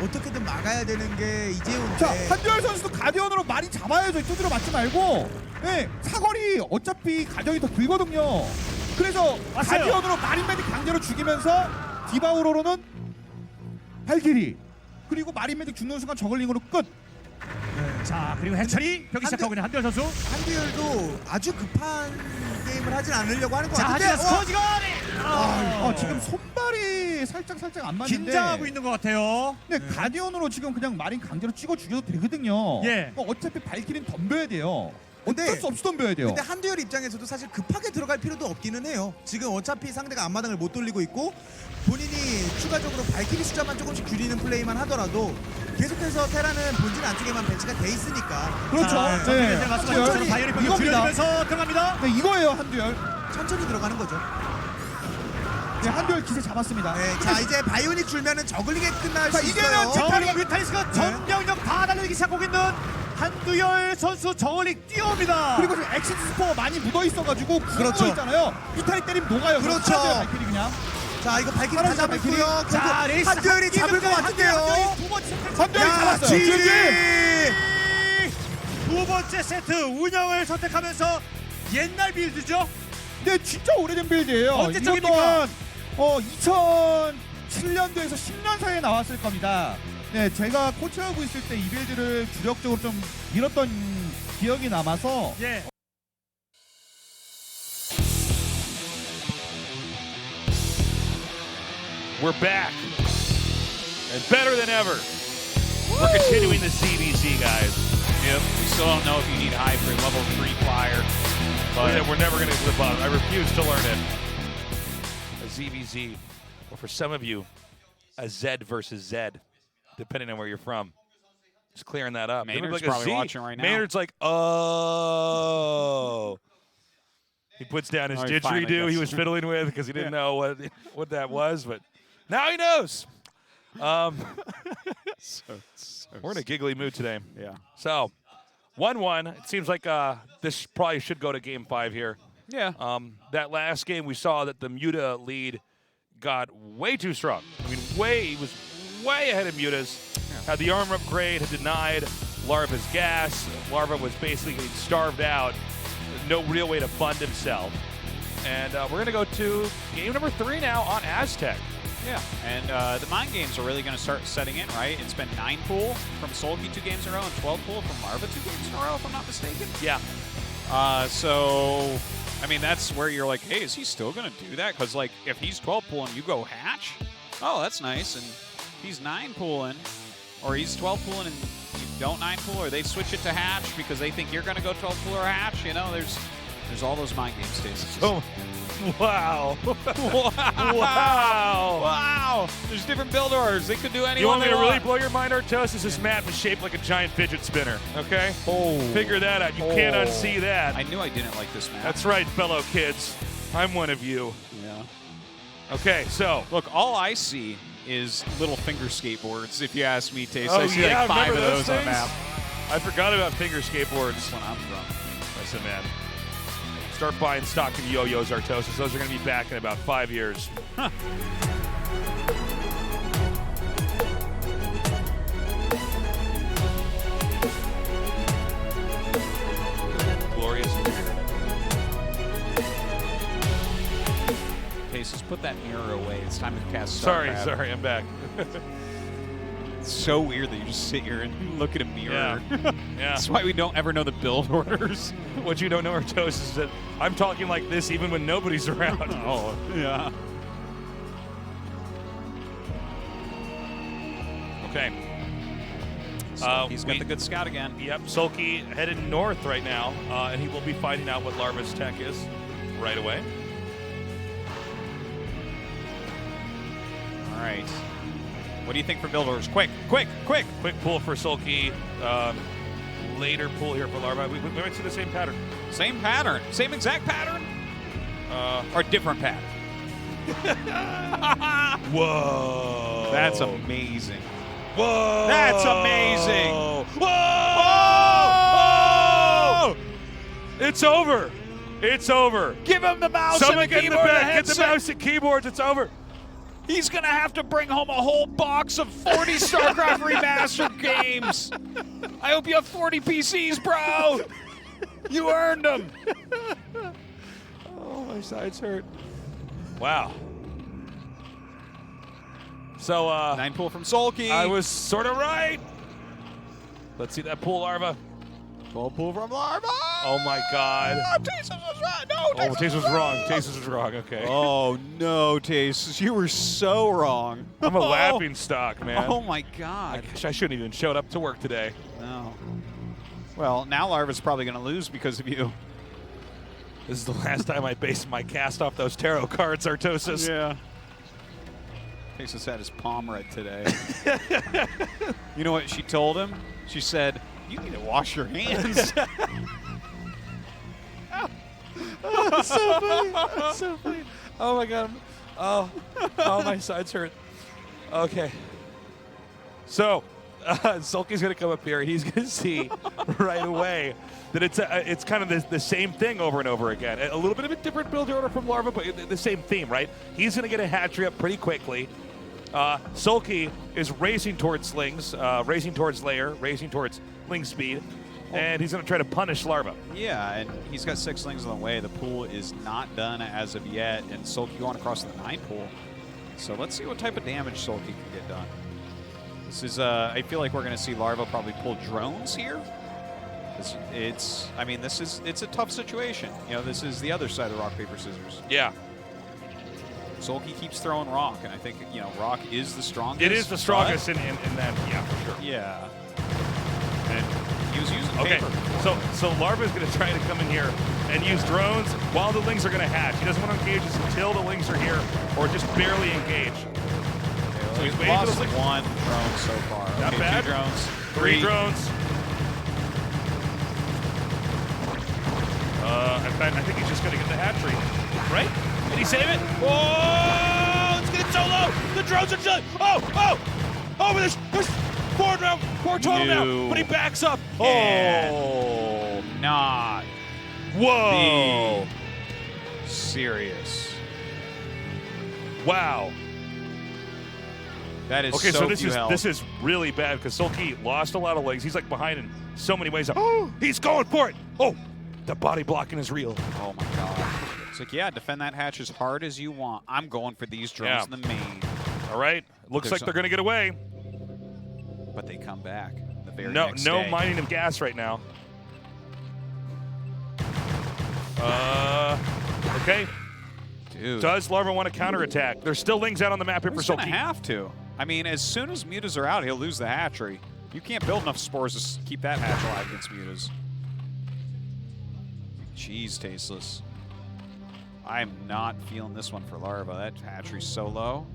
어떻게든 막아야 되는 게 이재호인데. 자, 한두열 선수도 가디언으로 마린 잡아야죠. 두드려 맞지 말고. 네, 사거리 어차피 가디언이 더 길거든요. 그래서 왔어요. 가디언으로 마린메딕 강제로 죽이면서 디바우로로는 발키리 그리고 마린메딕 죽는 순간 저글링으로 끝. 자, 그리고 해철이 벽이 시작하고 있는 한두열 선수. 한두열도 아주 급한 게임을 하진 않으려고 하는 것 자, 같은데. 하지만 스코어지가 지금 손발이 살짝 안 맞는데. 긴장하고 있는 것 같아요. 네, 가디언으로 지금 그냥 마린 강제로 찍어 죽여도 되거든요. 예. 어차피 발키리는 덤벼야 돼요. 어쩔 수 없이 덤벼야 돼요. 근데 한두열 입장에서도 사실 급하게 들어갈 필요도 없기는 해요. 지금 어차피 상대가 앞마당을 못 돌리고 있고 본인이 추가적으로 발키리 숫자만 조금씩 줄이는 플레이만 하더라도 계속해서 테라는 본진 안쪽에만 배치가 돼 있으니까 그렇죠. 네. 말씀하신 것처럼 바이오닉 병력 이겁니다. 줄여주면서 들어갑니다. 네, 이거예요 한두열. 천천히 들어가는 거죠. 네, 한두열 기세 잡았습니다. 네, 자 이제 바이오닉 줄면은 저글링에 끝날 수 이제는 있어요. 저글링 뮤탈리스가 전 병력 다 달리기 시작하고 있는 한두열 선수 저글링 뛰어옵니다. 그리고 지금 엑시트 스포 많이 묻어 있어가지고 그렇죠. 있잖아요. 뮤탈이 때리면 녹아요. 그렇죠. 발키리 그냥. 자 이거 발키리 다 빠르죠, 잡았고요. 결국 자, 레이스 한두열이 잡을 것 같은데요. 두 번째 세트. 한두열이 야, 잡았어요. GG! 두 번째 세트 운영을 선택하면서 옛날 빌드죠. 네, 진짜 오래된 빌드예요. 언제 이것 쪽입니까? 또한 2007년도에서 10년 사이에 나왔을 겁니다. 네, 제가 코치하고 있을 때 이 빌드를 주력적으로 좀 밀었던 기억이 남아서 예. We're back and better than ever. We're continuing the CBC, guys. Yep. We still don't know if you need high for level 3 flyer. But We're never going to get to the bottom. I refuse to learn it. A ZVZ, or for some of you, a Z versus Z, depending on where you're from. Just clearing that up. Maynard's Like a probably Z. watching right now. Maynard's like, oh. He puts down his Oh, he finally didgeridoo he gets was it. fiddling with because he didn't know what that was, but now he knows. We're in a giggly mood today. yeah. So, 1-1. It seems like this probably should go to Game 5 here. Yeah. That last game, we saw that the Muta lead got way too strong. I mean, he was way ahead of Muta's. Had the armor upgrade, had denied Larva's gas. Larva was basically getting starved out. No real way to fund himself. And we're going to go to game number 3 now on Aztec. Yeah, and the mind games are really going to start setting in, right? It's been 9 pool from Soulkey 2 games in a row and 12 pool from Larva 2 games in a row, if I'm not mistaken. Yeah. So, I mean, that's where you're like, hey, is he still going to do that? Because, like, if he's 12 pooling, you go hatch. Oh, that's nice. And he's 9 pooling, or he's 12 pooling and you don't 9 pool, or they switch it to hatch because they think you're going to go 12 pool or hatch. You know, there's all those mind game stages. Oh, wow. Wow. Wow. There's different build orders. They could do anyone You want me they to really want. blow your mind, Artos? This map is shaped like a giant fidget spinner, okay? Oh. Figure that out. You can't unsee that. I knew I didn't like this map. That's right, fellow kids. I'm one of you. Yeah. Okay, so. Look, all I see is little finger skateboards, if you ask me, Taste. Oh, I see yeah, like 5 of remember those those on the map. I forgot about finger skateboards. That's when I'm drunk. Listen, man. Start buying stock in yo-yos, Artosis. Those are going to be back in about 5 years. Glorious weird. Taste, just put that mirror away. It's time to cast Sorry, StarCraft. I'm back. It's so weird that you just sit here and look at a mirror. Yeah. That's why we don't ever know the build orders. What you don't know, Artosis, is that I'm talking like this even when nobody's around. Oh, yeah. Okay. So he's got the good scout again. Yep, Soulkey headed north right now, and he will be finding out what Larva's tech is right away. All right. What do you think for build orders? Quick, quick, quick. Quick pull for Soulkey. Later pull here for Larva. We might see the same pattern. Same pattern. Same exact pattern? Or different pattern? Whoa. That's amazing. Whoa. That's amazing. Whoa. It's over. It's over. Give him the mouse Someone and the get in the keyboard and back. Get the headset. mouse and keyboards. It's over. He's going to have to bring home a whole box of 40 StarCraft Remastered games. I hope you have 40 PCs, bro. You earned them. Oh, my sides hurt. Wow. So, 9 pull from Soulkey. I was sort of right. Let's see that pool, Larva. 12 pull from Larva. Oh, my God. Taste was right. No, Oh, Taste was wrong. Taste was wrong. Okay. Oh, no, Taste. You were so wrong. I'm a laughing stock, man. Oh, my God. I shouldn't even showed up to work today. No. Well, now Larva's probably going to lose because of you. This is the last time I based my cast off those tarot cards, Artosis. Yeah. Texas had his palm read today. You know what she told him? She said, "You need to wash your hands." That's so funny. That's so funny. Oh my god. Oh, my sides hurt. Okay. So, Soulkey's gonna come up here. He's gonna see right away that it's kind of the same thing over and over again. A little bit of a different build order from Larva, but the same theme, right? He's gonna get a hatchery up pretty quickly. Soulkey is racing towards slings, racing towards layer, racing towards ling speed, and he's going to try to punish Larva. Yeah, and he's got 6 slings on the way. The pool is not done as of yet, and Soulkey going across the 9 pool. So let's see what type of damage Soulkey can get done. This is, I feel like we're going to see Larva probably pull drones here. It's a tough situation. You know, this is the other side of rock, paper, scissors. Yeah. Soulkey keeps throwing rock, and I think, you know, rock is the strongest. It is the strongest in that, yeah, for sure. Yeah. And he was using okay, paper. so Larva is going to try to come in here and use drones while the lings are going to hatch. He doesn't want to engage us until the lings are here, or just barely engage. Okay, So he's waiting lost for the 1 drone so far. Not okay, bad. 2 drones. 3 drones. I think he's just going to get the hatchery, right? Can he save it? Whoa! Let's get it so low. The drones are just. Oh! But there's 4 total now. But he backs up. Oh, not. Whoa! Be serious. Wow. That is okay. so So few health. this is really bad because Soulkey lost a lot of legs. He's like behind in so many ways. Oh, he's going for it. Oh, the body blocking is real. Oh my god. It's like, yeah, defend that hatch as hard as you want. I'm going for these drones in the main. All right. Looks like they're going to get away. But they come back the very No next day. mining of gas right now. Okay. Dude. Does Larva want to counterattack? There's still lings out on the map here for He's gonna Soulkey. have to. I mean, as soon as mutas are out, he'll lose the hatchery. You can't build enough spores to keep that hatch alive against mutas. Jeez, tasteless. I'm not feeling this one for Larva. That hatchery's so low.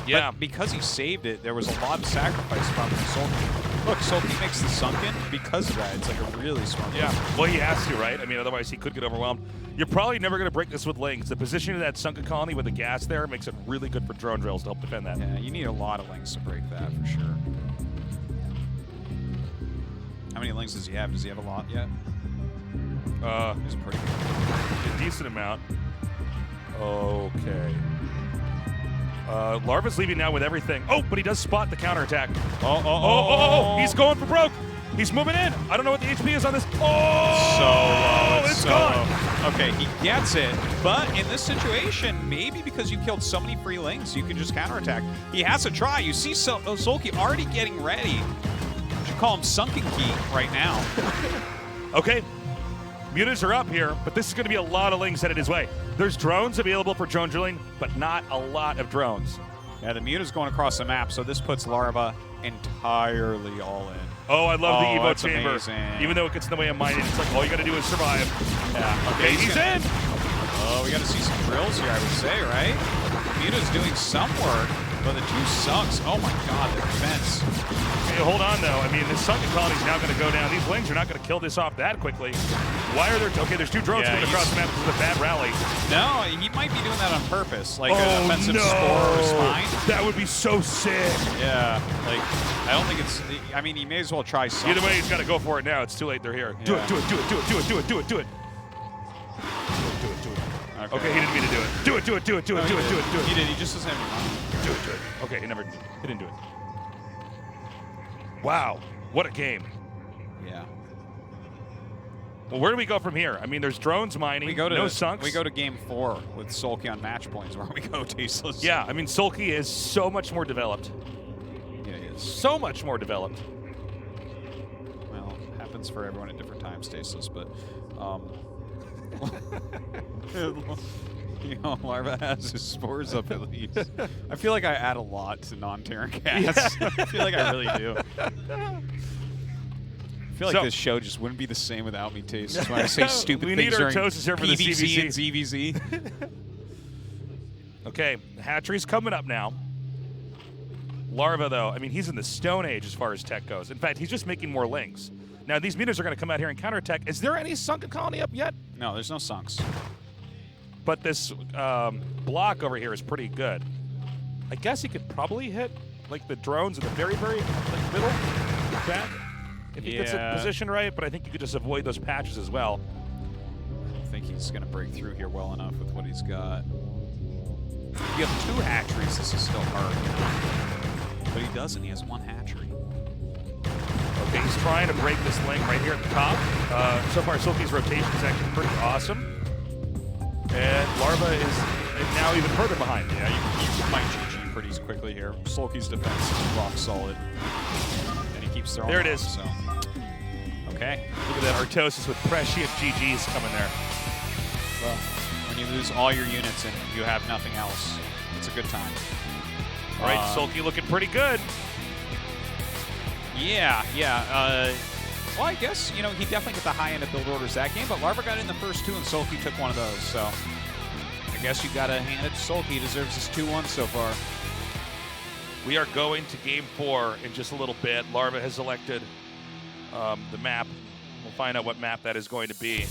Yeah. But because he saved it, there was a lot of sacrifice from Soulkey. Look, Soulkey makes the sunken because of that. It's like a really smart move. Yeah. Well, he has to, right? I mean, otherwise he could get overwhelmed. You're probably never going to break this with lings. The position of that sunken colony with the gas there makes it really good for drone drills to help defend that. Yeah, you need a lot of lings to break that for sure. How many lings does he have? Does he have a lot yet? He's pretty good. A decent amount. Okay. Larva's leaving now with everything. Oh, but he does spot the counterattack. Oh. He's going for broke. He's moving in. I don't know what the HP is on this. Oh, it's gone. Low. Okay, he gets it. But in this situation, maybe because you killed so many free lings, you can just counterattack. He has to try. You see Soulkey already getting ready. You should call him Sunken Key right now. Okay. Mutas are up here, but this is going to be a lot of lings headed his way. There's drones available for drone drilling, but not a lot of drones. Yeah, the muta's going across the map, so this puts Larva entirely all in. Oh, I love the Evo that's chamber. amazing. Even though it gets in the way of mining, it's like all you got to do is survive. Yeah. Okay, he's in. Oh, we got to see some drills here, I would say, right? Muta's doing some work, but the 2 sucks. Oh my god, the defense. Okay, hold on, though. I mean, this sunken colony is now going to go down. These lings are not going to kill this off that quickly. Why are there... Okay, there's 2 drones going across the map. This is a bad rally. No, he might be doing that on purpose, like an offensive spore or spine. That would be so sick. Yeah, like, I don't think it's... I mean, he may as well try something. Either way, he's got to go for it now. It's too late. They're here. Do it, do it, do it, do it, do it, do it, do it, do it. Do it, do it. Okay, he didn't mean to do it. Do it, do it, do it, do it, do it, do it, do it. He did. He just doesn't have any money. Do it, do it. Okay, he didn't do it. Wow, what a game. Yeah. Well, where do we go from here? I mean, there's drones mining, no sunks. We go to game 4 with Soulkey on match points, where we go tasteless. Yeah, I mean, Soulkey is so much more developed. Yeah, he is. So much more developed. Well, it happens for everyone at different times, tasteless, but you know, Larva has his spores up at least. I feel like I add a lot to non-Terran cast. I feel like I really do. I feel like So- this show just wouldn't be the same without me, Taste. That's why I say stupid We things need our during toasters here for the PVZ and CVZ. ZVZ. Okay, hatchery's coming up now. Larva, though, I mean, he's in the Stone Age as far as tech goes. In fact, he's just making more links. Now, these meters are going to come out here and counterattack. Is there any sunken colony up yet? No, there's no sunks. But this block over here is pretty good. I guess he could probably hit like the drones in the very, very like, middle back if he gets it Yeah. positioned right. But I think you could just avoid those patches as well. I think he's going to break through here well enough with what he's got. If you have 2 hatcheries, this is still hard. But he doesn't. He has 1 hatchery. Okay, he's trying to break this link right here at the top. So far, Soulkey's rotation is actually pretty awesome. And Larva is now even further behind. Yeah, you might GG pretty quickly here. Soulkey's defense is rock solid. And he keeps throwing There it off, is. So. Okay. Look at that Artosis with prescient GGs coming there. Well, when you lose all your units and you have nothing else, it's a good time. All right, Soulkey looking pretty good. Yeah. Well, I guess, you know, he definitely got the high end of build orders that game, but Larva got in the first 2 and Soulkey took one of those. So I guess you got to hand it to Soulkey. He deserves his 2-1 so far. We are going to game 4 in just a little bit. Larva has selected the map. We'll find out what map that is going to be.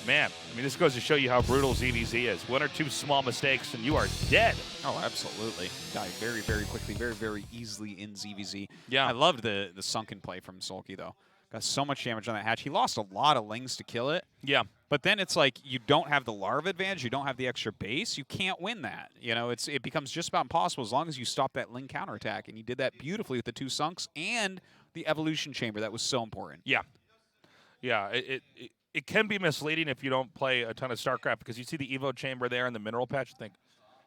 Man, I mean, this goes to show you how brutal ZVZ is. 1 or 2 small mistakes and you are dead. Oh, absolutely. Die very, very quickly, very, very easily in ZVZ. Yeah. I loved the sunken play from Soulkey, though. Got so much damage on that hatch. He lost a lot of lings to kill it. Yeah. But then it's like you don't have the Larva advantage. You don't have the extra base. You can't win that. You know, it becomes just about impossible as long as you stop that ling counterattack. And you did that beautifully with the 2 sunks and the evolution chamber. That was so important. Yeah. Yeah, it can be misleading if you don't play a ton of StarCraft because you see the Evo chamber there in the mineral patch and think,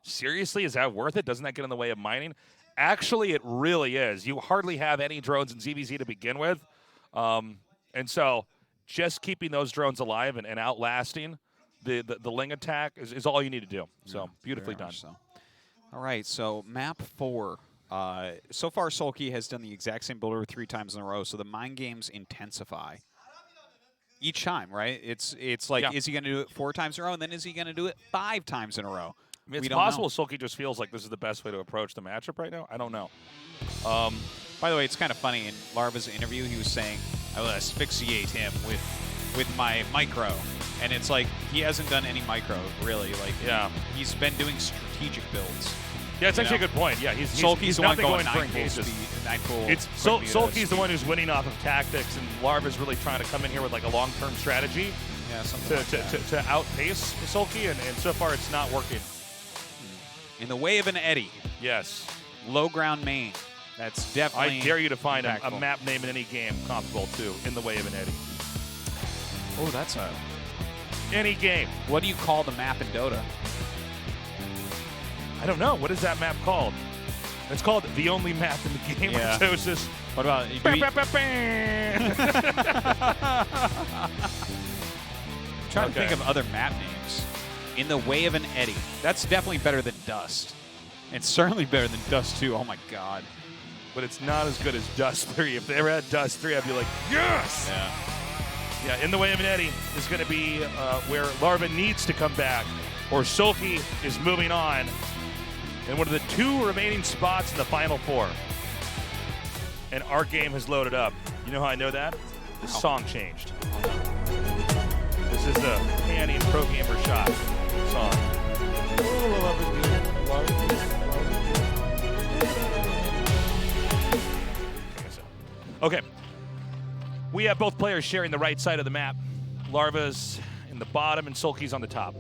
seriously, is that worth it? Doesn't that get in the way of mining? Actually, it really is. You hardly have any drones in ZVZ to begin with. And so just keeping those drones alive and outlasting the Ling attack is all you need to do. So Yeah, beautifully very done. much so. All right, so map 4. So far, Soulkey has done the exact same build order 3 times in a row, so the mind games intensify. Each time, right? It's like, Yeah. is he going to do it 4 times in a row, and then is he going to do it 5 times in a row? I mean, We it's don't possible know. Soulkey just feels like this is the best way to approach the matchup right now. I don't know. By the way, it's kind of funny. In Larva's interview, he was saying, I will asphyxiate him with my micro. And it's like, he hasn't done any micro, really. Like, Yeah. he's been doing strategic builds. Yeah, it's You actually know? a good point. Yeah, he's Soulkey's the not one going for 9 pool engages. speed, 9 pool. It's quick meter Soulkey's the speed. one who's winning off of tactics, and Larva's really trying to come in here with like a long-term strategy Yeah, something like that. to outpace Soulkey, and so far it's not working. In the way of an eddy, Yes, low ground main. That's definitely. I dare you to find a impactful. map name in any game comparable to In the Way of an Eddy. Oh, that's a. Any game. What do you call the map in Dota? I don't know. What is that map called? It's called The Only Map in the Game. Yeah. Artosis. What about? Trying to think of other map names. In the way of an eddy. That's definitely better than Dust. It's certainly better than Dust 2. Oh my god. But it's not as good as Dust 3. If they ever had Dust 3, I'd be like, yes! Yeah. Yeah, In the Way of an Eddy is going to be where Larva needs to come back, or Soulkey is moving on in one of the 2 remaining spots in the Final 4. And our game has loaded up. You know how I know that? The song changed. This is the Panty Pro Gamer Shot song. Okay. We have both players sharing the right side of the map. Larva's in the bottom and Soulkey's on the top.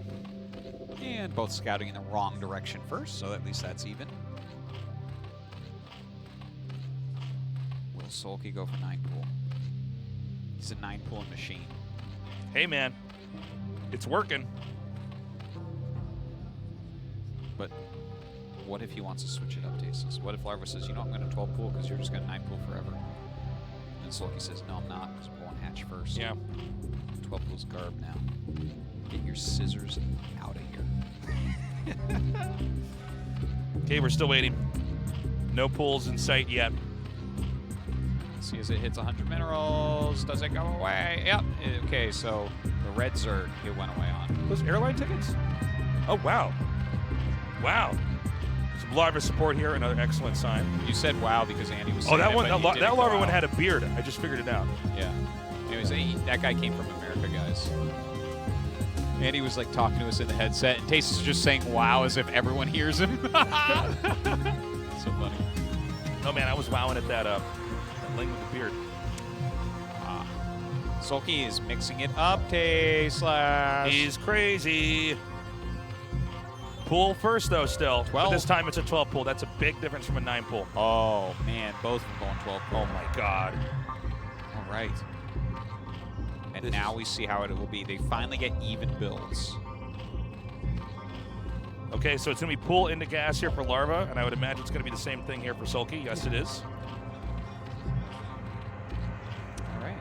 And both scouting in the wrong direction first, so at least that's even. Will Soulkey go for 9 pool? He's a 9 pool machine. Hey, man. It's working. But what if he wants to switch it up, Tasteless? What if Larva says, you know, I'm going to 12 pool because you're just going to 9 pool forever? And Soulkey says, no, I'm not, because we're going hatch first. Yeah. 12 pool's garb now. Get your scissors out of here. Okay, we're still waiting. No pools in sight yet. see as it hits 100 minerals. Does it go away? Yep. Okay, so the red Zerg it went away on. Those airline tickets? Oh, wow. Wow. Some Larva support here, another excellent sign. You said wow because Andy was saying Oh, that it, one, but you that didn't Larva go one out. had a beard. I just figured it out. Yeah. Anyways, that guy came from America, guys. Andy was like talking to us in the headset, and Taste is just saying wow as if everyone hears him. So funny. Oh, man, I was wowing at that Ling with the beard. Soulkey is mixing it up. Tay/. He's crazy. Pool first, though, still. 12. But this time it's a 12 pool. That's a big difference from a 9 pool. Oh, man. Both of them going 12. Oh, my God. All right. And This now is- we see how it will be. They finally get even builds. Okay, so it's going to be pool into gas here for Larva, and I would imagine it's going to be the same thing here for Soulkey. Yes, it is. All right.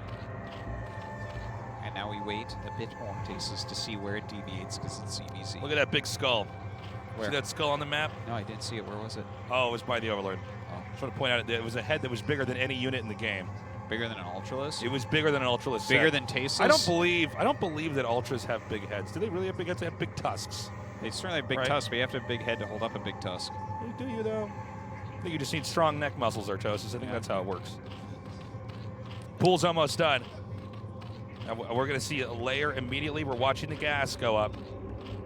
And now we wait a bit more, Tastes, to see where it deviates because it's CBZ. Look at that big skull. Where? See that skull on the map? No, I didn't see it. Where was it? Oh, it was by the Overlord. Oh, Just want to point out that it was a head that was bigger than any unit in the game. bigger than an Ultralist? It was bigger than an Ultralist. Bigger set. than Tastes? I don't believe that Ultras have big heads. Do they really have big heads? They have big tusks. They certainly have big Right. tusks, but you have to have a big head to hold up a big tusk. Do you, though? I think you just need strong neck muscles, Artosis. I think that's how it works. Pool's almost done. Now we're going to see a layer immediately. We're watching the gas go up.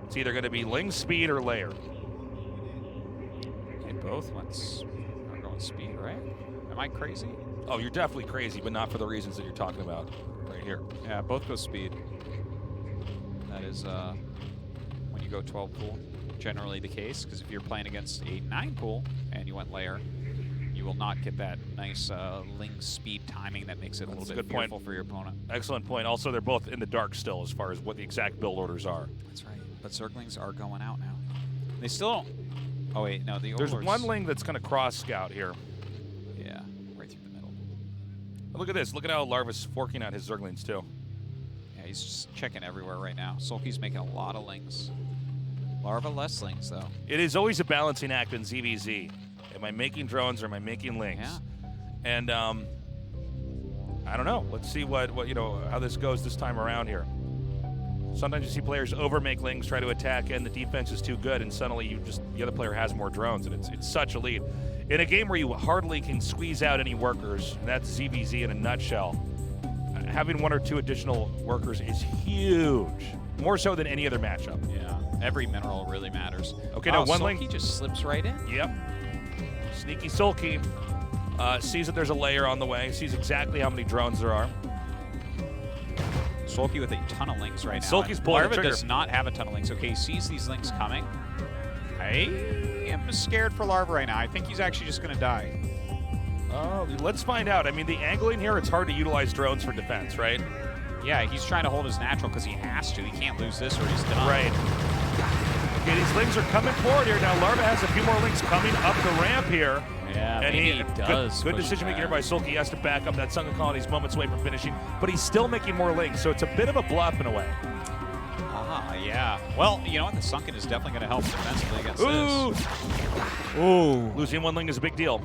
It's either going to be Ling speed or layer. They both are going speed, right? Am I crazy? Oh, you're definitely crazy, but not for the reasons that you're talking about right here. Yeah, both go speed. That is when you go 12 pool, generally the case, because if you're playing against a 9 pool and you went layer, you will not get that nice Ling speed timing that makes it a That's little a bit good point. fearful for your opponent. Excellent point. Also, they're both in the dark still as far as what the exact build orders are. That's right. But Zerglings are going out now. They still don't. Oh, wait, no, the There's Overlords. one Ling that's going to cross scout here. Yeah, right through the middle. Look at this. Look at how Larva's forking out his Zerglings, too. Yeah, he's just checking everywhere right now. Soulkey's making a lot of Lings. Larva less Lings, though. It is always a balancing act in ZVZ. Am I making drones or am I making Lings? Yeah. And I don't know. Let's see what how this goes this time around here. Sometimes you see players overmake Lings, try to attack, and the defense is too good, and suddenly the other player has more drones, and it's such a lead. In a game where you hardly can squeeze out any workers, and that's ZVZ in a nutshell, having one or two additional workers is huge. More so than any other matchup. Yeah, every mineral really matters. Okay, now one Soulkey Ling just slips right in. Yep. Sneaky Soulkey sees that there's a layer on the way, sees exactly how many drones there are. Soulkey with a ton of Lings right now. Soulkey's and pulling the Larva trigger. does not have a ton of Lings. Okay, he sees these Lings coming. I am scared for Larva right now. I think he's actually just going to die. Oh, let's find out. I mean, the angling here, it's hard to utilize drones for defense, right? Yeah, he's trying to hold his natural because he has to. He can't lose this or he's done. Right. Okay, these Lings are coming forward here. Now Larva has a few more Lings coming up the ramp here. Yeah, And maybe he does. Good push decision making here back. by Soulkey. He has to back up. That Sunken Colony's moments away from finishing, but he's still making more Lings, so it's a bit of a bluff in a way. Yeah. Well, you know what? The Sunken is definitely going to help defensively against Ooh! this. Ooh. Losing one Ling is a big deal.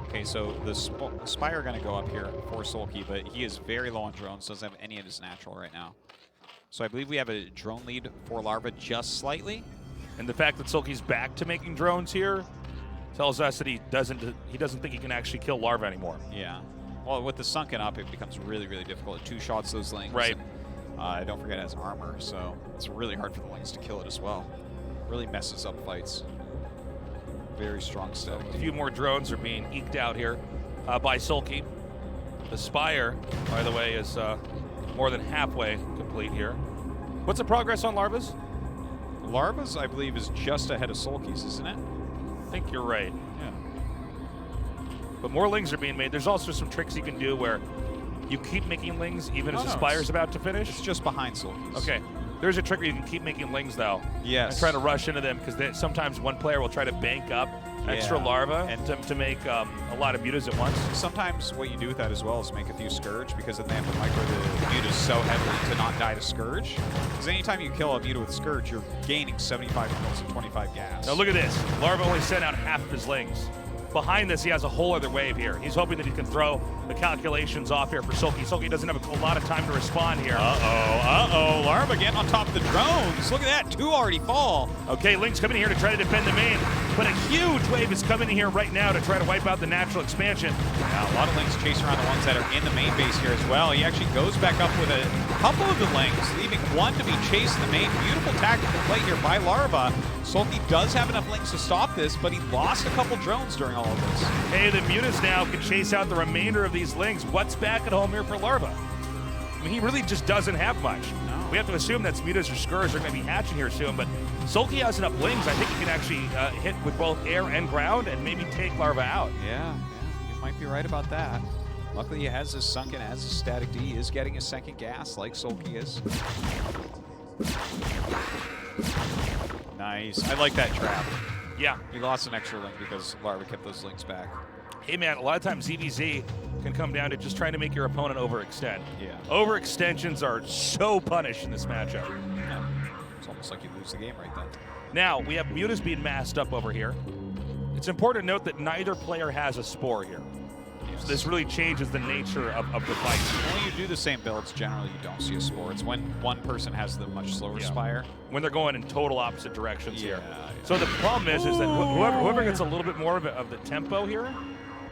Okay, so the Spire are going to go up here for Soulkey, but he is very low on drones, doesn't have any of his natural right now. So I believe we have a drone lead for Larva just slightly. And the fact that Soulkey's back to making drones here tells us that he doesn't think he can actually kill Larva anymore. Yeah. Well, with the Sunken up, it becomes really, really difficult. It two-shots those Lings. Right. And, don't forget it has armor, so it's really hard for the Lings to kill it as well. Really messes up fights. Very strong stuff. A few more drones are being eked out here by Soulkey. The Spire, by the way, is more than halfway complete here. What's the progress on Larva's? Larva's, I believe, is just ahead of Soulkey's, isn't it? I think you're right. Yeah. But more Lings are being made. There's also some tricks you can do where you keep making Lings even as the Spire's about to finish. It's just behind Soulkey's. Okay. There's a trick where you can keep making Lings, though. Yes. And try to rush into them, because sometimes one player will try to bank up extra Yeah. Larva And- to make a lot of mutas at once. Sometimes what you do with that as well is make a few Scourge, because then they have to micro the mutas so heavily to not die to Scourge. Because anytime you kill a muta with Scourge, you're gaining 75 minerals and 25 gas. Now look at this. Larva only sent out half of his Lings. behind this, he has a whole other wave here. He's hoping that he can throw the calculations off here for Soulkey. Soulkey doesn't have a lot of time to respond here. Larva getting on top of the drones. Look at that, 2 already fall. Okay, Link's coming here to try to defend the main, but a huge wave is coming in here right now to try to wipe out the natural expansion. Yeah, a lot of Links chasing around the ones that are in the main base here as well. He actually goes back up with a couple of the Links, leaving one to be chased in the main. Beautiful tactical play here by Larva. Soulkey does have enough Links to stop this, but he lost a couple drones during all of this. Hey, the Mutas now can chase out the remainder of these Links. What's back at home here for Larva? I mean, he really just doesn't have much. No. We have to assume that Mutas or Scourge are going to be hatching here soon, but Soulkey has enough Lings. I think he can actually hit with both air and ground and maybe take Larva out. Yeah, you might be right about that. Luckily, he has his sunken, has his static D. He is getting his second gas like Soulkey is. Nice. I like that trap. Yeah. He lost an extra link because Larva kept those links back. Hey, man, a lot of times ZVZ can come down to just trying to make your opponent overextend. Yeah. Overextensions are so punished in this matchup. Yeah. It's almost like you lose the game right then. Now, we have Mutas being masked up over here. It's important to note that neither player has a Spore here. So this really changes the nature of the fight. When you do the same builds, generally you don't see a Spore. It's when one person has the much slower Spire. When they're going in total opposite directions here. Yeah. So the problem is that whoever gets a little bit more of the tempo here,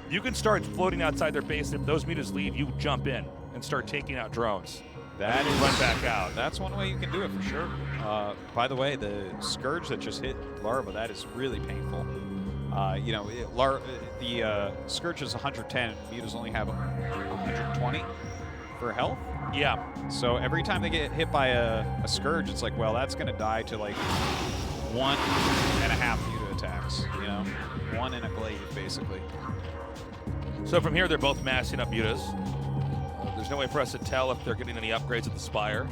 you can start floating outside their base. If those Mutas leave, you jump in and start taking out drones. That is run back out. That's one way you can do it for sure. By the way, the Scourge that just hit Larva, that is really painful. You know, the Scourge is 110. Mutas only have 120 for health. Yeah. So every time they get hit by a Scourge, it's like, well, that's going to die to like 1.5 Muta attacks. You know, 1 in a glaive, basically. So from here, they're both massing up Mutas. There's no way for us to tell if they're getting any upgrades at the Spire.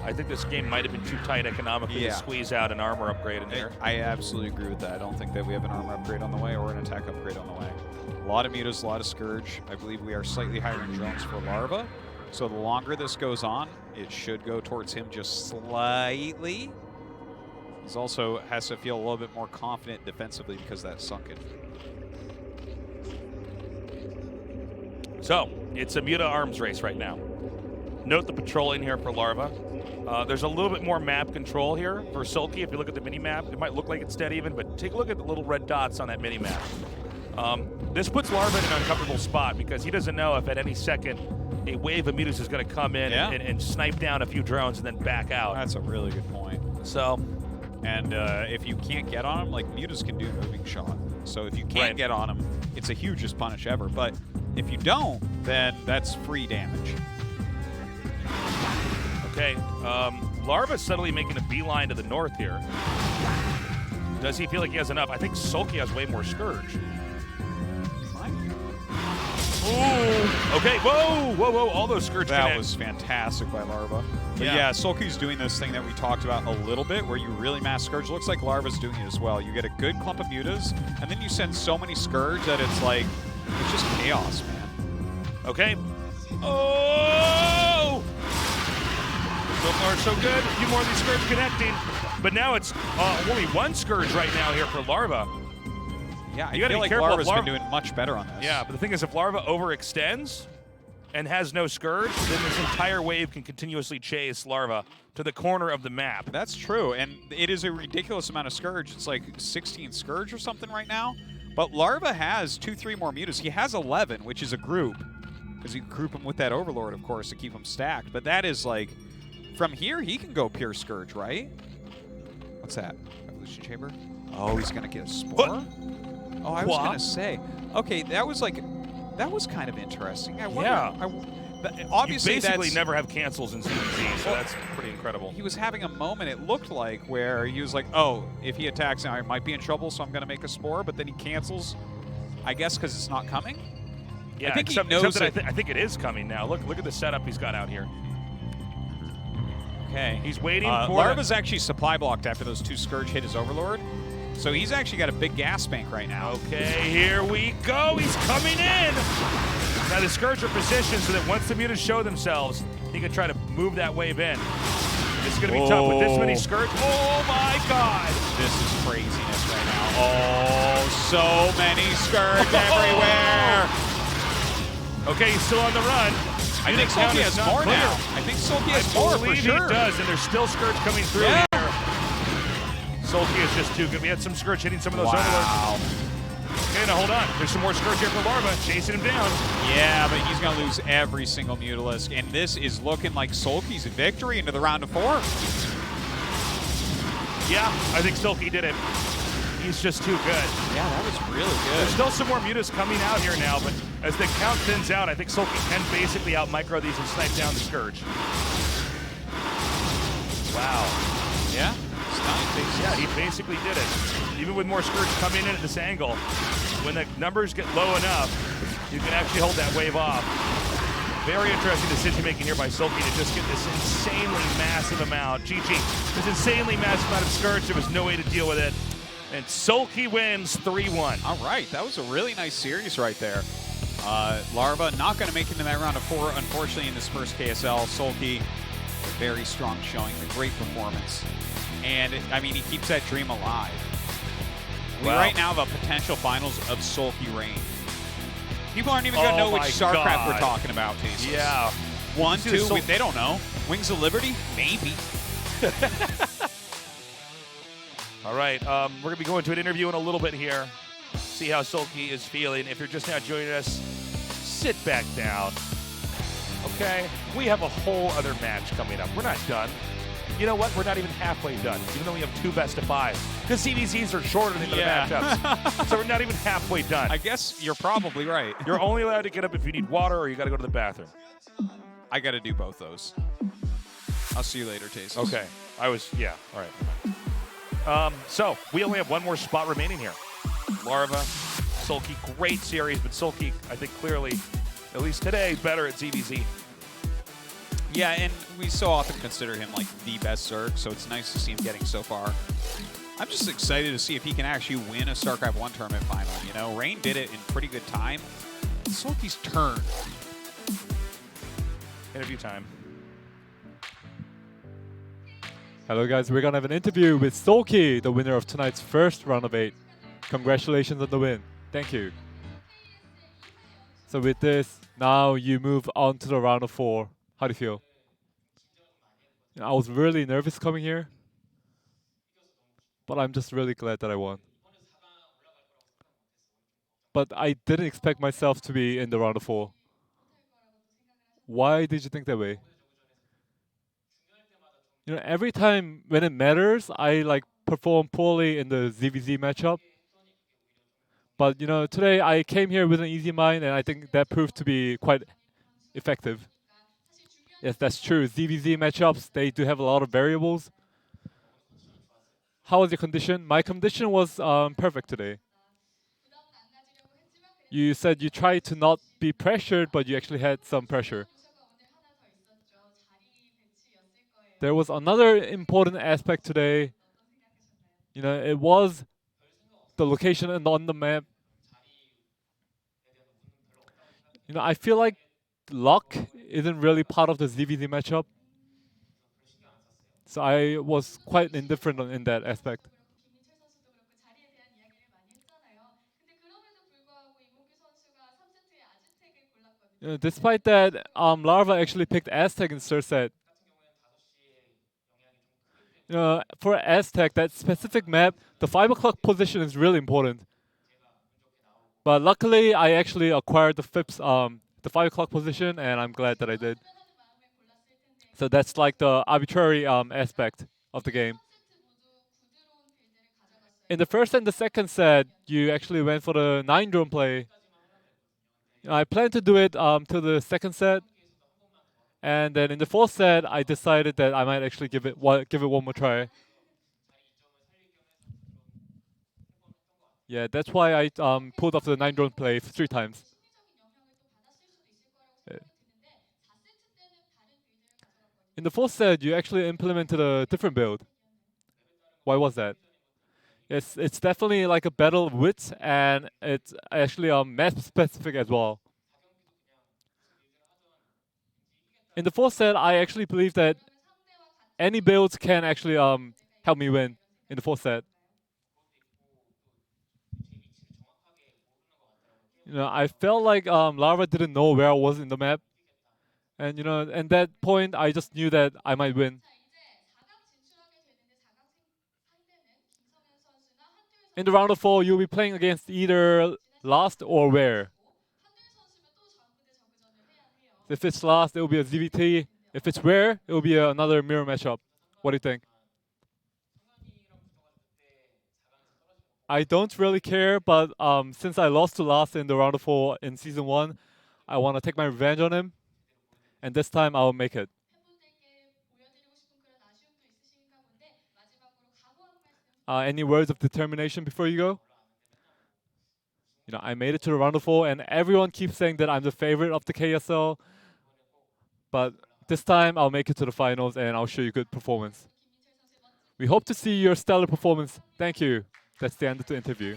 I think this game might have been too tight economically to squeeze out an armor upgrade in here. I absolutely agree with that. I don't think that we have an armor upgrade on the way or an attack upgrade on the way. A lot of Mutas, a lot of Scourge. I believe we are slightly higher in drones for Larva. So the longer this goes on, it should go towards him just slightly. He's also has to feel a little bit more confident defensively because that's sunken. So, it's a Muta arms race right now. Note the patrolling here for Larva. There's a little bit more map control here for Soulkey. If you look at the mini-map, it might look like it's dead even, but take a look at the little red dots on that mini-map. This puts Larva in an uncomfortable spot because he doesn't know if at any second a wave of Mutas is going to come in and snipe down a few drones and then back out. That's a really good point. So, and if you can't get on him, like Mutas can do moving shot. So if you can't get on him, it's the hugest punish ever. But if you don't, then that's free damage. Okay, Larva's suddenly making a beeline to the north here. Does he feel like he has enough? I think Soulkey has way more Scourge. Ooh, okay, whoa, all those Scourge That was fantastic by Larva. But yeah, Soulkey's doing this thing that we talked about a little bit, where you really mass Scourge. Looks like Larva's doing it as well. You get a good clump of Mutas, and then you send so many Scourge that it's like, it's just chaos, man. Okay. Oh! So far, so good. A few more of these Scourge connecting. But now it's only one Scourge right now here for Larva. Yeah, I feel like Larva's been doing much better on this. Yeah, but the thing is, if Larva overextends and has no Scourge, then this entire wave can continuously chase Larva to the corner of the map. That's true, and it is a ridiculous amount of Scourge. It's like 16 Scourge or something right now. But Larva has 2-3 more Mutas. He has 11, which is a group, because you group him with that Overlord, of course, to keep him stacked. But that is like, from here, he can go pure Scourge, right? What's that? Evolution Chamber? Oh, he's going to get a Spore? What? Oh, I was going to say. Okay, that was kind of interesting. I wonder, obviously, you basically never have cancels in CZ, so that's pretty incredible. He was having a moment, it looked like, where he was like, oh, if he attacks now, I might be in trouble, so I'm going to make a Spore, but then he cancels, I guess, because it's not coming? Yeah, I think except he knows that I think it is coming now. Look at the setup he's got out here. Okay. He's waiting for... Larva's actually supply blocked after those 2 Scourge hit his Overlord. So he's actually got a big gas bank right now. Okay, here we go. He's coming in. Now the Scourge are positioned so that once the Mutas show themselves, he can try to move that wave in. It's going to be tough with this many Scourge. Oh, my God. This is craziness right now. Oh, So many skirts everywhere. Okay, he's still on the run. I think Soulkey has more now. I think Soulkey has more for sure. He does, and there's still skirts coming through Yeah. here. Soulkey is just too good. We had some skirts hitting some of those Wow. overlords. Okay, now hold on. There's some more skirts here for Larva, chasing him down. Yeah, but he's going to lose every single Mutalisk, and this is looking like Soulkey's victory into the round of 4. Yeah, I think Soulkey did it. He's just too good. Yeah, that was really There's good. still some more mutas coming out here now, but as the count thins out, I think Soulkey can basically out-micro these and snipe down the Scourge. Wow. Yeah, Yeah, he basically did it. Even with more Scourge coming in at this angle, when the numbers get low enough, you can actually hold that wave off. Very interesting decision-making here by Soulkey to just get this insanely massive amount. GG. This insanely massive amount of Scourge, there was no way to deal with it. And Soulkey wins 3-1. All right, that was a really nice series right there. Larva not going to make it in that round of 4, unfortunately, in this first KSL. Soulkey, very strong showing, a great performance. And, I mean, he keeps that dream alive. We Wow. right now have a potential finals of Soulkey Reign. People aren't even going to know which my StarCraft we're God. talking about, Tasteless. Yeah. 1, See 2, the they don't know. Wings of Liberty? Maybe. All right, we're going to be going to an interview in a little bit here. See how Soulkey is feeling. If you're just now joining us, sit back down. Okay? We have a whole other match coming up. We're not done. You know what? We're not even halfway done, even though we have 2 best of 5. Because CVCs are shorter than the matchups. So we're not even halfway done. I guess you're probably right. You're only allowed to get up if you need water or you got to go to the bathroom. I got to do both those. I'll see you later, Tasteless. Okay. All right. So we only have one more spot remaining here. Larva, Soulkey, great series, but Soulkey, I think clearly, at least today, better at ZVZ. Yeah, and we so often consider him like the best Zerg, so it's nice to see him getting so far. I'm just excited to see if he can actually win a StarCraft 1 tournament finally. You know, Rain did it in pretty good time. It's Soulkey's turn. Interview time. Hello guys, we're gonna have an interview with Soulkey, the winner of tonight's first round of 8. Congratulations on the win. Thank you. So with this, now you move on to the round of 4. How do you feel? I was really nervous coming here, but I'm just really glad that I won. But I didn't expect myself to be in the round of 4. Why did you think that way? You know, every time when it matters, I like perform poorly in the ZVZ matchup. But you know, today I came here with an easy mind, and I think that proved to be quite effective. Yes, that's true. ZVZ matchups, they do have a lot of variables. How was your condition? My condition was perfect today. You said you tried to not be pressured, but you actually had some pressure. There was another important aspect today. You know, it was the location on the map. You know, I feel like luck isn't really part of the ZVZ matchup. So I was quite indifferent in that aspect. You know, despite that, Larva actually picked Aztec in third set. You know, for Aztec, that specific map, the 5 o'clock position is really important. But luckily, I actually acquired the the 5 o'clock position, and I'm glad that I did. So that's like the arbitrary aspect of the game. In the first and the second set, you actually went for the 9 drone play. I planned to do it to the second set, and then in the fourth set, I decided that I might actually give it one more try. Yeah, that's why I pulled off the 9 drone play 3 times. In the fourth set, you actually implemented a different build. Why was that? Yes, it's definitely like a battle of wits, and it's actually map specific as well. In the fourth set, I actually believe that any builds can actually help me win in the fourth set. I felt like Larva didn't know where I was in the map, and at that point I just knew that I might win. In the round of 4, you'll be playing against either Last or Where. If it's Last, it will be a ZVT. If it's Where, it will be another mirror matchup. What do you think? I don't really care, but since I lost to Last in the round of 4 in Season 1, I want to take my revenge on him, and this time I'll make it. Any words of determination before you go? I made it to the round of 4, and everyone keeps saying that I'm the favorite of the KSL, but this time I'll make it to the finals and I'll show you good performance. We hope to see your stellar performance. Thank you. That's the end of the interview.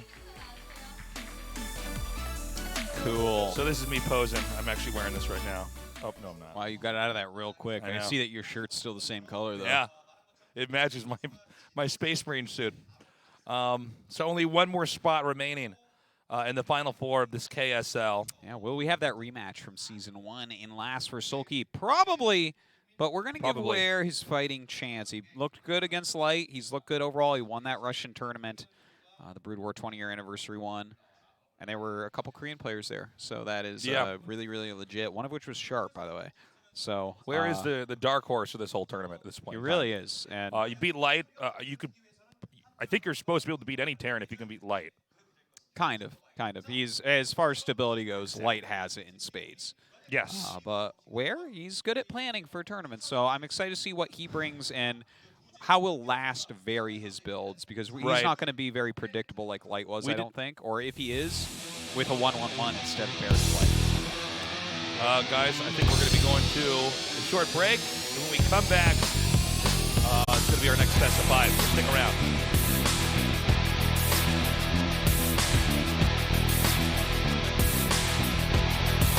Cool. So this is me posing. I'm actually wearing this right now. Oh, no, I'm not. Wow, you got out of that real quick. I I know. see that your shirt's still the same color, though. Yeah. It matches my Space Marine suit. So only one more spot remaining in the Final Four of this KSL. Yeah, will we have that rematch from Season 1 in Last for Soulkey? Probably, but we're going to give Ware his fighting chance. He looked good against Light. He's looked good overall. He won that Russian tournament, the Brood War 20-year anniversary one. And there were a couple Korean players there. So that is really, really legit, one of which was Sharp, by the way. So Where is the dark horse of this whole tournament at this point? He really is. And you beat Light. I think you're supposed to be able to beat any Terran if you can beat Light. Kind of. He's, as far as stability goes, Light has it in spades. Yes. But Ware, he's good at planning for tournaments. So I'm excited to see what he brings and how will Last vary his builds, because he's not going to be very predictable like Light was, I don't think. Or if he is, with a 1-1-1 instead of Bear's Light. Guys, I think we're going to be going to a short break. And when we come back, it's going to be our next best of 5. So stick around.